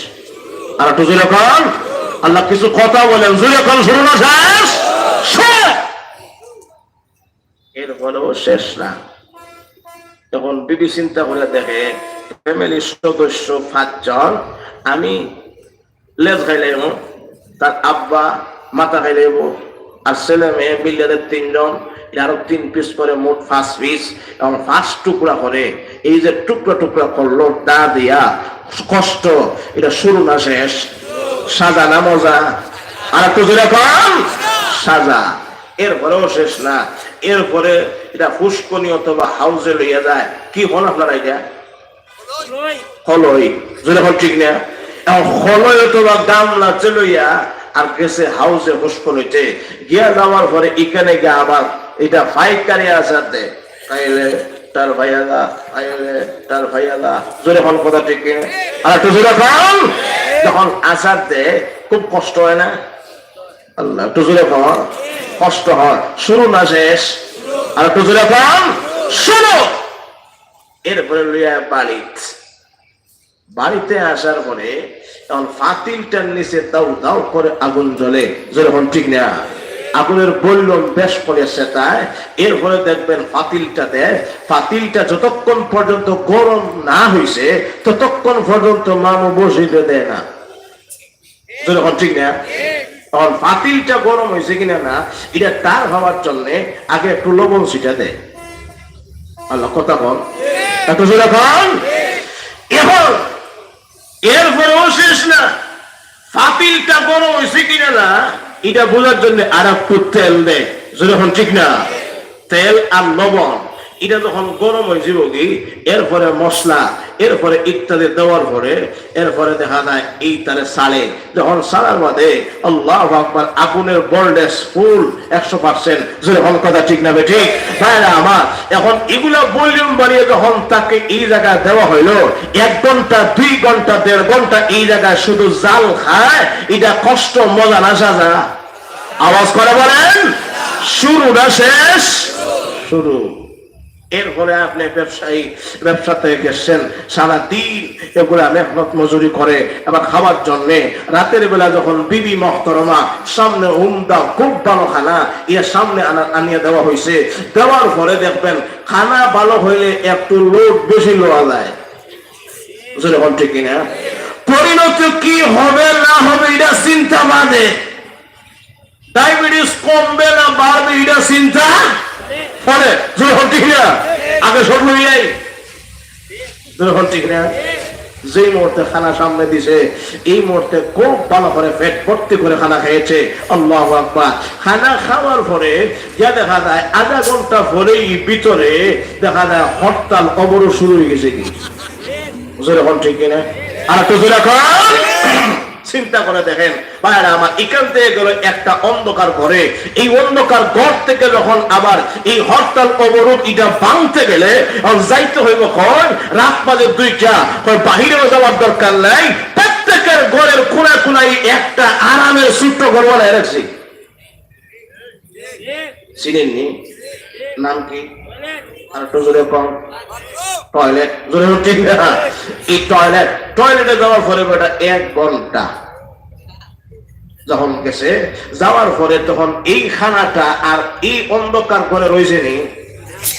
Speaker 1: আর একটু যখন আল্লাহ কিছু কথা বলেন, যখন শুরু না শেষ? এর ফলেও শেষ না। তখন বিবি চিন্তা করে দেখে ফ্যামিলির সদস্য 5 জন, আমি লেজ খাইলাম, তার আব্বা মাথা খাইলাম, আর ছেলে মেয়ে মিলিয়ে 3 জন, আরো 3 পিস করে মোট 5 পিস, এবং 5 টুকরা করে এই যে টুকরা টুকরা করলো দা দিয়া, কষ্ট এটা শুরু না শেষ? সাজা না মজা? আর একটু যেরকম সাজা। এরপরেও শেষ না। এরপরে এটা ফুসকনি অথবা হাউজে লইয়া যায়, কি হল আপনারা এটা হলই, যেরকম ঠিক না হলই অথবা গামলা লইয়া আর গেছে হাউজে ফুসকনিতে গিয়া যাওয়ার পরে এখানে গিয়ে আবার এটা ফাইকারি আসাতে খাইলে তার ভাইয়াগা, খাইলে তার ভাইয়াগা, যেরকম কথা ঠিক না? আর একটু যেরকম যখন আসার দেয় খুব কষ্ট হয় না? আল্লাহ একটু যেরকম কষ্ট হয়, শুরু না শেষ? আর একটু যেরকম শুরু। এরপরে লইয়া বাড়িতে আসার পরে তখন ফাতিলটার নিচে দাউ দাউ করে আগুন জ্বলে, যেরকম ঠিক না? আগুনের বললম বেশ করে সেটায়। এরপরে দেখবেন ফাতিলটা দেয়, ফাতিলটা যতক্ষণ পর্যন্ত গরম না হইছে ততক্ষণ পর্যন্ত মামু বসিতে দেয় না, যেরকম ঠিক না? তখন ফাতিলটা গরম হয়েছে কিনা না এটা তার হওয়ার জন্য আগে একটু লবণ ছিটা দেয়। আল্লাহ কথা বল একটু যেরকম। এখন এরপরেও শেষ না, ফাতিলটা গরম হয়েছে কিনা না এটা বোঝার জন্য আর একটু তেল দেয়, যেরকম ঠিক না? তেল আর লবণ এটা যখন গরম হয়ে যাব কি এরপরে মশলা এরপরে ইত্যাদি দেওয়ার পরে এরপরে দেখা যায় এই তারে সালে যখন সালার বাদে আল্লাহু আকবার আগুনের ভোল্টেজ ফুল 100%। যখন কথা ঠিক না ঠিক ভাইরা আমার, এখন এগুলা ভলিউম বাড়িয়ে যখন তাকে এই জায়গায় দেওয়া হইলো 1 ঘন্টা 2 ঘন্টা 1.5 ঘন্টা এই জায়গায় শুধু জাল খায়, এটা কষ্ট মজা না সাজা? আওয়াজ করে বলেন শুরু না শেষ? শুরু। এরপরে আপনি ব্যবসায়ী ব্যবসা থেকে গেছেন, সারাদিন এগুলা মেহনত মজুরি করে আবার খাওয়ার জন্য রাতের বেলা যখন বিবি মহতরমা সামনে উমদা খুব ভালো খানা এর সামনে আনিয়ে দেওয়া হয়েছে, দেওয়ার পরে দেখবেন খানা ভালো হইলে একটু লোড বেশি লোয়া যায়। যখন ঠিক কিনা পরিণতি কি হবে না হবে এটা চিন্তা বাদে, ডায়াবেটিস কমবে না বাড়বে এটা চিন্তা পরে। যখন ঠিক না আগে সব হইয়াই যখন ঠিক না যে মুহূর্তে খানা সামনে দিছে এই মুহূর্তে খুব ভালো করে পেট ভর্তি করে খানা খেয়েছে। আল্লাহু আকবার। খানা খাওয়ার পরে যা দেখা যায় আধা ঘন্টা পরেই ভিতরে দেখা যায় হরতাল অবরোধ শুরু হয়ে গেছে। কি যখন ঠিক কিনা আর একটু চিন্তা করে দেখেন ভাইরা আমার, এখান থেকে গেল একটা অন্ধকার ঘরে, এই অন্ধকার ঘর থেকে যখন আবার এই হরতাল অবরোধ এটা ভাঙতে গেলে যাইতে হইব কয় রাত বাজে 2টা, বাহিরেও যাওয়ার দরকার নাই, প্রত্যেকের ঘরের কোনায় কোনায় একটা আরামের ছোট্ট ঘর বানায় রাখছি। চিনেননি? নাম কি? আর একটু জোরে কম। টয়লেট। জোরে ঠিক না? এই টয়লেটে যাওয়ার পরে বেটা 1 ঘন্টা যখন গেছে, যাওয়ার পরে তখন এই খানাটা আর এই অন্ধকার করে রয়েছে নি।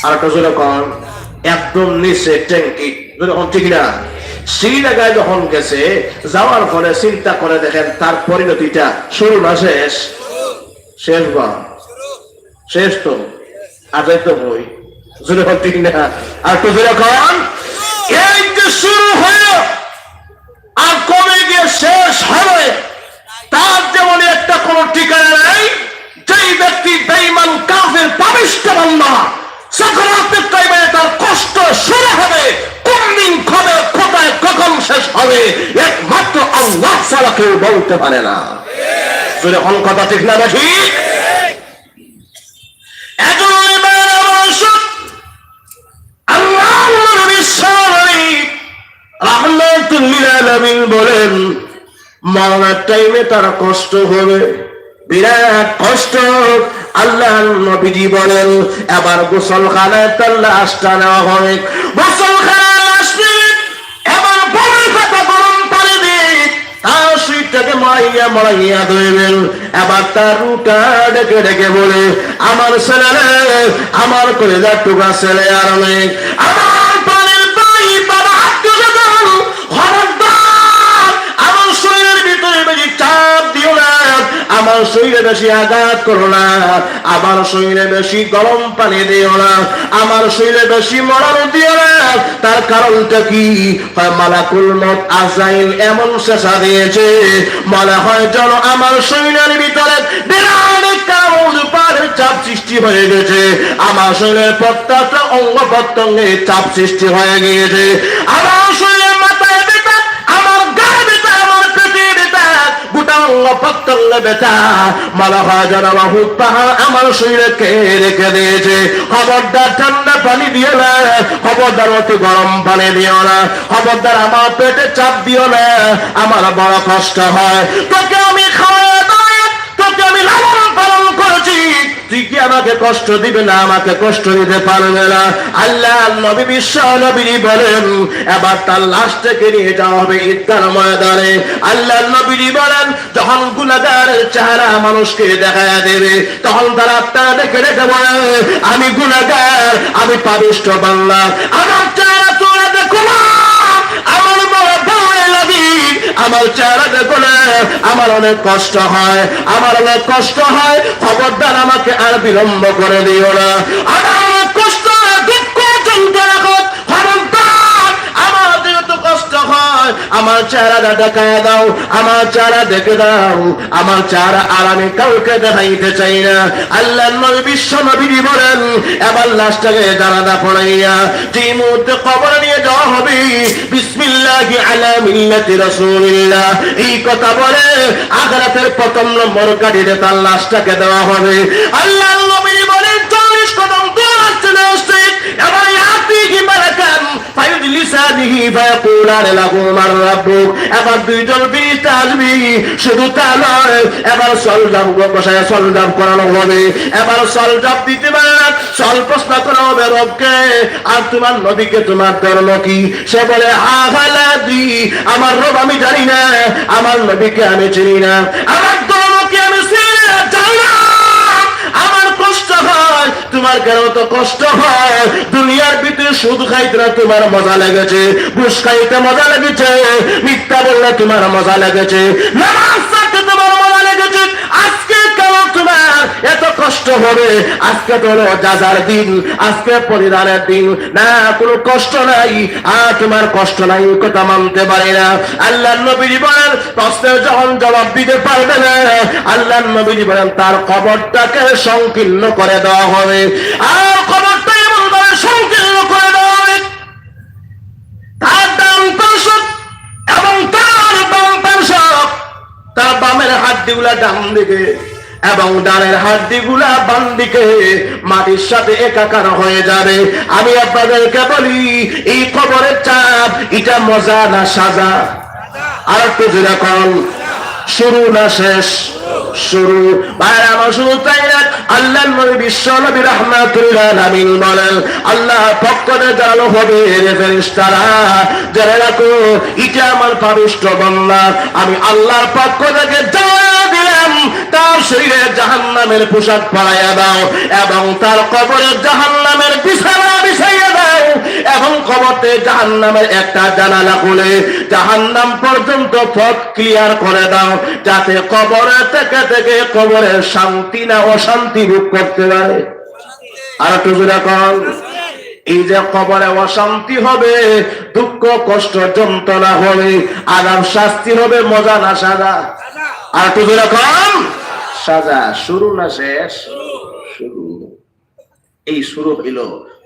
Speaker 1: আর একটা জোরে কম। একদম নিচে ট্যাঙ্কি। যখন ঠিক না সেই জায়গায় যখন গেছে, যাওয়ার পরে চিন্তা করে দেখেন তার পরিণতিটা শুরু না শেষ? শেষ বা শেষ তো আজই তো বই। যখন ঠিক না আর তো যখন এই যে শুরু হলো আর কবে গিয়ে শেষ হবে তার যেমন একটা কোন ঠিকানা নাই। যেই ব্যক্তি বেঈমান কাফের পাপিষ্ঠ বান্দা সাকারাতের টাইমে তার কষ্ট শুরু হবে, কোন দিন কবে কোথায় কখন শেষ হবে একমাত্র আল্লাহ ছাড়া কেউ বলতে পারে না। যখন কথা ঠিক না ঠিক বলেন মরণের টাইমে তার কষ্ট হবে, বিরাট কষ্ট। আল্লাহ নবীজি বলেন এবার গোসলখানায় তার লাশটা নেওয়া হবে, গোসলখানায় লাশ নিয়ে এবার বড় কথা গরম পানি দিয়ে তার শরীরটাকে মাইয়া ধরবেন। এবার তার রুটা ডেকে ডেকে বলে আমার ছেলে, আমার কলেজার টুকা ছেলে আর অনেক আমার আমার শরীরে বেশি আঘাত করো না, আমার শরীরে বেশি গরম পানি দিও না, আমার শরীরে বেশি মরণ দিও না। তার কারণটা কি? মালাকুল মউত আজরাইল এমন শেষা দিয়েছে মনে হয় যেন আমার শরীরের ভিতরে বিরাট কারণের চাপ সৃষ্টি হয়ে গেছে, আমার শরীরের প্রত্যেকটা অঙ্গ প্রত্যঙ্গে চাপ সৃষ্টি হয়ে গিয়েছে। আমার শরীরের মাথায় ব্যথা, আমার গায়ে ব্যথা, আমার পেটে ব্যথা, গোটা অঙ্গ প্রত্যঙ্গ ব্যথা, মালা হয় যেন বহুত পাহাড় আমার শরীরকে রেখে দিয়েছে। খবরদার ঠান্ডা পানি দিও না, খবরদার অতি গরম পানি দিও না, খবরদার আমার পেটে চাপ দিও না, আমার বড় কষ্ট হয়। তোকে আমি খাওয়া দাওয়া, তোকে আমি লালন পালন করেছি, তুই কি আমাকে কষ্ট দিবে না? আমাকে কষ্ট দিতে পারবে না। আল্লাহ নবী বিশ্ব নবী বলেন এবার তার লাশটাকে নিয়ে যাওয়া হবে ঈদগাহ ময়দানে। আল্লাহ নবী বলেন যখন গুনাহগারের চেহারা মানুষকে দেখায়া দেবে তখন তারা আপনারা দেখে দেখে বলে আমি গুনাহগার, আমি পাপিষ্ঠ বান্দা, আমার চেহারা তোরা দেখো না, আমার বড় ভয় লাগে, আমার চেহারা দেখো না, আমার অনেক কষ্ট হয়, আমার অনেক কষ্ট হয়, খবরদার আমাকে আর বিলম্ব করে দিও না, আমার অনেক কষ্ট দুঃখ যন্ত্রণা, খবরদার আমার যেহেতু কষ্ট হয়, আমার আমার চেহারাটা দেখায় দাও, আমার চেহারা দেখে দাও, আমার চেহারা আর আমি কাউকে দেখাইতে চাই না। আল্লাহ নবী বিশ্ব নবী বলেন, এবার লাশটাকে জানাজা পড়াইয়া যে মুহূর্তে কবরে নিয়ে যাওয়া হবে, বিসমিল্লাহি আলা মিল্লাতি রাসূলিল্লাহ এই কথা বলে আখিরাতের প্রথম নম্বর কাঠিতে তার লাশটাকে দেওয়া হবে। আল্লাহ নবী বলেন 40 কদম দূরে চলে আসছে, এবার ইয়াতিহি মালাকান ফায়ুজলিসানিহি ফায়াকুলান লাহু মান রাব্বুক। এবার দুইজন ফেরেশতা আসবে, শুধু তা নয়, এবার সলজাম বসায় সলজাম করানো হবে। এবার সলজাম দিতে পারে না, সল প্রশ্ন করা হবে রবকে, আর তোমার নবীকে তোমার ধর্ম কি? সে বলে হালাদি, আমার রব আমি জানি না, আমার নবীকে আমি চিনি না, আমার ধর্মকে আমি চিনি না, জানি না। আমার কষ্ট হয়, তোমার কেন তো কষ্ট হয়? দুনিয়ার ভিতরে সুদ খাইতে না তোমার মজা লেগেছে, ঘুষ খাইতে মজা লেগেছে, মিথ্যা বললে তোমার মজা লেগেছে, নামাজ পড়তে তোমার মজা লেগেছে, আজকে কেন তোমার এত কষ্ট হবে? আজকে তো হলো যাজার দিন, আজকে পরিধানের দিন, না কোনো কষ্ট নাই, আর তোমার কষ্ট নাই কথা মানতে পারে না। আল্লাহ নবী বলেন প্রশ্নের যখন জবাব দিতে পারবে না, আল্লাহ নবী বলেন তার কবরটাকে সংকীর্ণ করে দেওয়া হবে। আর কবরটা এমন ভাবে সংকীর্ণ করে দেওয়া হবে, তার ডান পাশ এবং তার বাম পাশ, তার বামের হাড্ডিগুলা ডান দিকে এবং ডানের হাড্ডিগুলা বাম দিকে মাটির সাথে একাকার হয়ে যাবে। আমি আপনাদেরকে বলি, এই কবরের চাপ এটা মজা না সাজা? আর একটু যেরকম শুরু না শেষ? শুরু। ভাইরা আমার শুরু তাই না, আল্লাহ নবী বিশ্ব নবী রাহমাতুল্লাহ আলামিন বলেন আল্লাহ পক্ষ থেকে জানানো হবে, রে ফেরেশতারা জেনে রাখো এটা আমার পাপিষ্ঠ বান্দা, আমি আল্লাহর পক্ষ থেকে জানিয়ে দিলাম তার শরীরে জাহান্নামের পোশাক পরাইয়া দাও এবং তার কবরে জাহান্নামের বিছানা বিছাইয়া দাও এবং কবরে জাহান্নামের একটা জানালা খুলে জাহান্নাম পর্যন্ত পথ ক্লিয়ার করে দাও, যাতে কবরে থেকে থেকে কবরের শান্তি না অশান্তি ভোগ করতে পারে। আর একটু জোরে কর, এই যে কবরে অশান্তি হবে, দুঃখ কষ্ট যন্ত্রণা হবে, আযাব শাস্তি হবে, মজা না সাজা? আর একটু জোরে কর, সাজা। শুরু না শেষ? শুরু। এই শুরু হইল,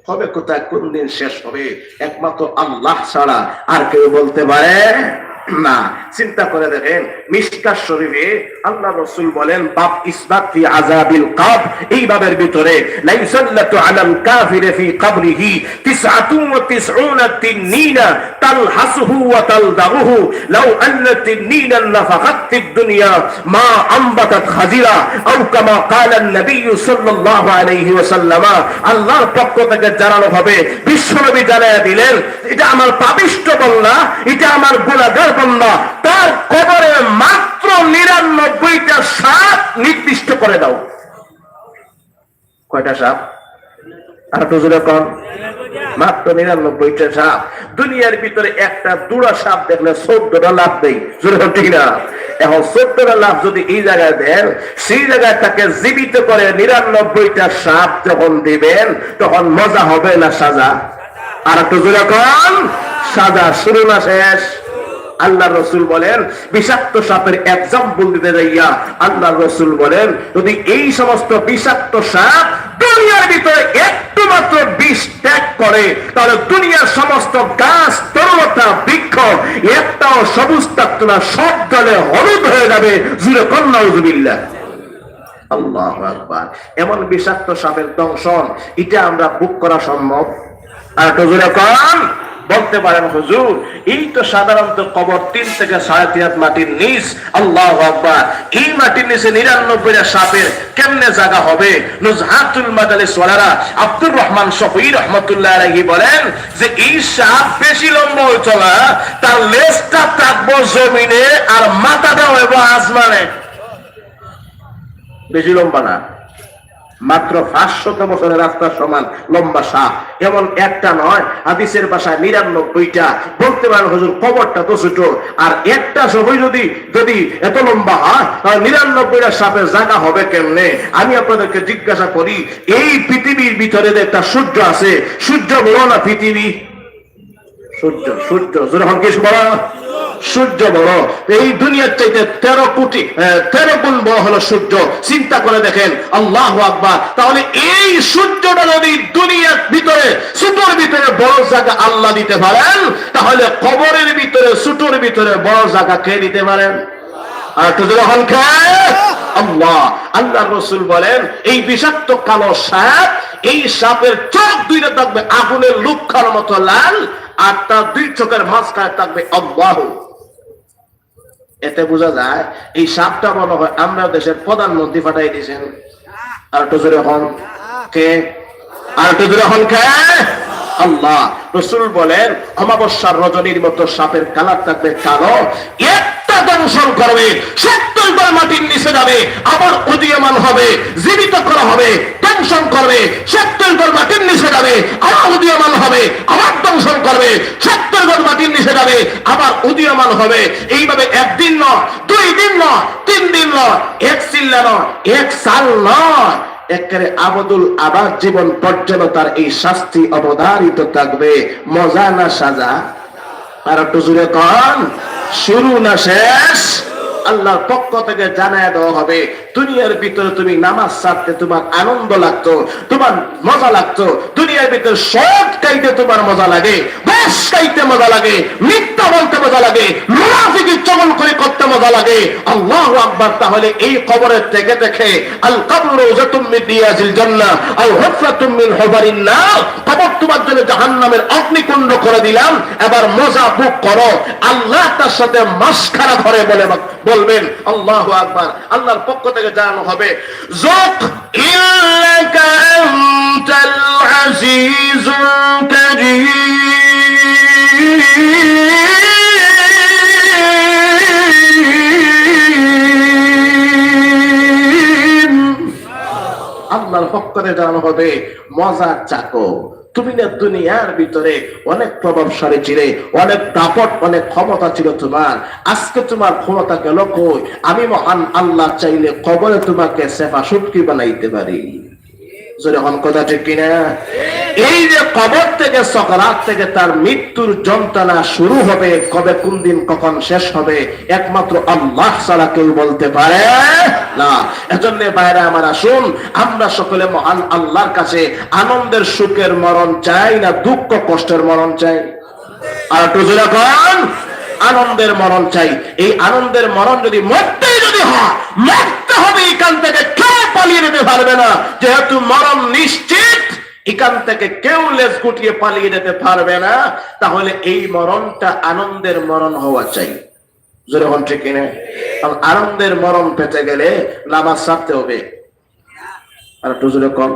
Speaker 1: হবে কোথায় কোন দিন শেষ হবে একমাত্র আল্লাহ ছাড়া আর কেউ বলতে পারে না। চিন্তা করে দেখেন, মিশকাত শরীফে আল্লাহ রাসূল বলেন বাব ইসবাত ফি আযাবিল কবর, এই বাবের ভিতরে লা ইসাল্লাতু আলাল কাফির ফি কবরিহি 99 তিন্নিনা তালহাসুহু ওয়া তালদাহু লাউ আন্না তিন্নিনা লাফাকাত ফিদ দুনিয়া মা আমবাতাত খাজিরা আও কামা ক্বালা নবী সাল্লাল্লাহু আলাইহি ওয়াসাল্লাম। আল্লাহর পক্ষ থেকে জানানো হবে, বিশ্বনবী জানায়া দিলেন এটা আমার পাপিষ্ঠ বান্দা, এটা আমার গুনাহগার বান্দা, তার কবরে মাত্র 99টা সাপ নির্দিষ্ট করে দাও। কয়টা সাপ? আর একটু জোরে কর, মাত্র 99টা সাপ। দুনিয়ার ভিতরে একটা দুড়া সাপ দেখলে 14টা লাভ দেই, জোরে ঠিক না? এখন 14টা লাভ যদি এই জায়গায় দেন, সেই জায়গায় তাকে জীবিত করে 99টা সাপ যখন দিবেন, তখন মজা হবে না সাজা? আর একটু জোরে কর, সাজা। শুরু না শেষ? আল্লাহ রসুল বলেন বিষাক্ত সাপের এক্সাম্পল দিতে যাইয়া আল্লাহ রসুল বলেন যদি এই সমস্ত বিষাক্ত সাপ দুনিয়ার ভিতরে একটু মাত্র বিষ ত্যাগ করে, তাহলে দুনিয়ার সমস্ত গাছ তরুলতা বৃক্ষ একটাও সবুজ থাকতো না, সব দলে হলুদ হয়ে যাবে। জুরে কন্যা উজুবিল্লাহ। আল্লাহু আকবার। এমন বিষাক্ত সাপের দংশন এটা আমরা বুক করা সম্ভব? আর একটু জোরে কন। বলতে পারেন হুজুর এই তো সাধারণত কবর 3 থেকে 3.5 হাত মাটির নিচ। আল্লাহু আকবার। এই মাটির নিচে 99টা সাপের কেমনে জায়গা হবে? নুজহাতুল মাদালিস ওয়ালারা আব্দুর রহমান শফী রাহমাতুল্লাহ আলাইহি বলেন যে এই সাপ বেশি লম্বা হইতো না, তার লেজটা থাকবো জমিনে আর মাথাটা হইব আসমানে। বেশি লম্বা না, মাত্র 500 বছরের রাস্তার সমান লম্বা সাপ। এমন একটা নয়, হাদিসের ভাষায় 99টা। বলতে পারেন হুজুর কবরটা তো ছোট, আর একটা সবই যদি যদি এত লম্বা হয় তাহলে 99টা সাপের জায়গা হবে কেমনে? আমি আপনাদেরকে জিজ্ঞাসা করি, এই পৃথিবীর ভিতরে একটা সূর্য আছে, সূর্য বড় না পৃথিবী? সূর্য সূর্য যখন কি বড়, সূর্য বড়। এই দুনিয়ার চাইতে 13 গুণ বড় হলো সূর্য। চিন্তা করে দেখেন, আল্লাহু আকবার। তাহলে এই সূর্যটা যদি দুনিয়ার ভিতরে ছোটর ভিতরে বড় জায়গা আল্লাহ দিতে পারেন, তাহলে কবরের ভিতরে ছোটর ভিতরে বড় জায়গা কে দিতে পারেন? আর তো যখন আল্লাহ, আল্লাহ রাসূল বলেন এই বিষাক্ত কালো সাপ, এই সাপের চোখ দুইটা থাকবে আগুনের লুক্ষার মতো লাল, আর তার দুই চোখের মাঝখানে থাকবে আল্লাহ। এতে বোঝা যায় এই সাপটা মনে হয় আমরা দেশের প্রধানমন্ত্রী পাঠাই দিয়েছেন। আর তো যখন কে, আর তো যখন কে আল্লাহ। রাসূল বলেন অমাবস্যার রজনীর মতো সাপের কালার থাকবে কালো, একটা দংশন করবে 70 বার মাটির নিচে যাবে, আবার উদীয়মান হবে, জীবিত করা হবে, দংশন করবে 70 বার মাটির নিচে যাবে, আবার উদীয়মান হবে, আবার দংশন করবে 70 বার মাটির নিচে যাবে, আবার উদীয়মান হবে। এইভাবে একদিন নয়, 2 দিন নয়, 3 দিন নয়, এক চিল্লা নয়, এক সাল নয়, একেবারে আবদুল আবাদ জীবন পর্যন্ত তার এই শাস্তি অবধারিত থাকবে। মজা না সাজা? আর একটু জুড়ে কন, শুরু না শেষ? আল্লাহর পক্ষ থেকে জানায় দেওয়া হবে, দুনিয়ার ভিতরে তুমি নামাজ ছাড়তে তোমার আনন্দ লাগতো, তোমার মজা লাগতো, দুনিয়ার ভিতরে সব খাইতে তোমার মজা লাগে, বেশ খাইতে মজা লাগে, মিথ্যা বলতে মজা লাগে, মুনাফিকি চগল করে করতে মজা লাগে। আল্লাহু আকবার। তাহলে এই কবরের থেকে দেখে আল কবরু রাউযাতুম মিন রিয়াজিল জান্নাহ আও হুফরাতুম মিন হুবারিন নার, কবর তোমার জন্য জাহান্নামের অগ্নিকুণ্ড করে দিলাম, এবার মজা ভোগ করো। আল্লাহ তার সাথে মাসখারা করে বলবেন আল্লাহু আকবার। আল্লাহর পক্ষ থেকে জানানো হবে, যুক ইল্লাকা আনতাল আজিজুল কারীম। আল্লাহর পক্ষ থেকে জানানো হবে, মজা চাকো। তুমি না দুনিয়ার ভিতরে অনেক প্রভাবশালী ছিলে, অনেক দাপট, অনেক ক্ষমতা ছিল তোমার, আজকে তোমার ক্ষমতা গেল কই? আমি মহান আল্লাহ চাইলে কবরে তোমাকে সেফা সুটকি বানাইতে পারি। যখন কথা ঠিক কিনা? এই যে কবর থেকে সকারাত থেকে তার মৃত্যুর যন্ত্রণা শুরু হবে, কবে কোন দিন কখন শেষ হবে একমাত্র আল্লাহ ছাড়া কেউ বলতে পারে না। এজন্য বাইরে আমার আসুন, আমরা সকলে মহান আল্লাহর কাছে আনন্দের সুখের মরণ চাই না দুঃখ কষ্টের মরণ চাই? আর একটু জোরে বলুন, আনন্দের মরণ চাই। এই আনন্দের মরণ যদি মরতেই যদি হয়, মরতে হবে, এখান থেকে কেউ পালিয়ে যেতে পারবে না, যেহেতু মরণ নিশ্চিত, এখান থেকে কেউ লেজ গুটিয়ে পালিয়ে যেতে পারবে না। তাহলে এই মরণটা আনন্দের মরণ হওয়া চাই। জোরে বলুন ঠিক কিনা? আনন্দের মরণ পেতে গেলে নামাজ ছাড়তে হবে। আর একটু জোরে কম।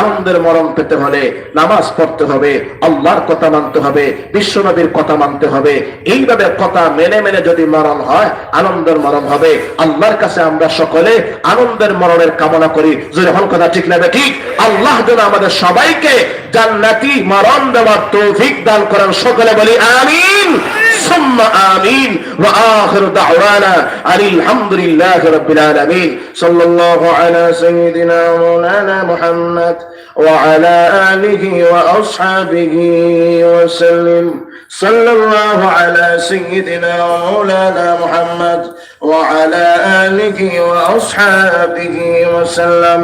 Speaker 1: আনন্দের মরণ পেতে হলে নামাজ পড়তে হবে, আল্লাহর কথা মানতে হবে, বিশ্বনবীর কথা মানতে হবে। এইভাবে কথা মেনে মেনে যদি মরণ হয়, আনন্দের মরণ হবে। আল্লাহর কাছে আমরা সকলে আনন্দের মরণের কামনা করি। যখন কথা ঠিক না ঠিক, আল্লাহ যেন আমাদের সবাইকে জান্নাতি মরণ দেওয়ার তৌফিক দান করেন। সকলে বলি আমিন সুম্মা আমিন। ওয়া আখিরু দাওয়ানা আনিল হামদুলিল্লাহি রাব্বিল আলামিন। সাল্লাল্লাহু আলা সাইয়্যিদিনা মাওলানা মুহাম্মদ ওয়া আলা আলিহি ওয়া আসহাবিহি ওয়া সাল্লাম। সাল্লাল্লাহু আলা সাইয়্যিদিনা মাওলানা মুহাম্মদ ওয়া আলা আলিহি ওয়া আসহাবিহি ওয়া সাল্লাম।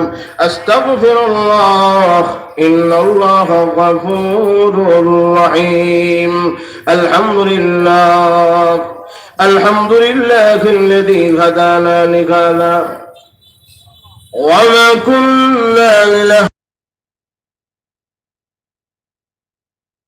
Speaker 1: আস্তাগফিরুল্লাহ ইন্নাল্লাহা গফুরুর রহিম। আলহামদুলিল্লাহ আলহামদুলিল্লাহিল্লাযী হাদানা লিহাযা ওয়া মা কুন্না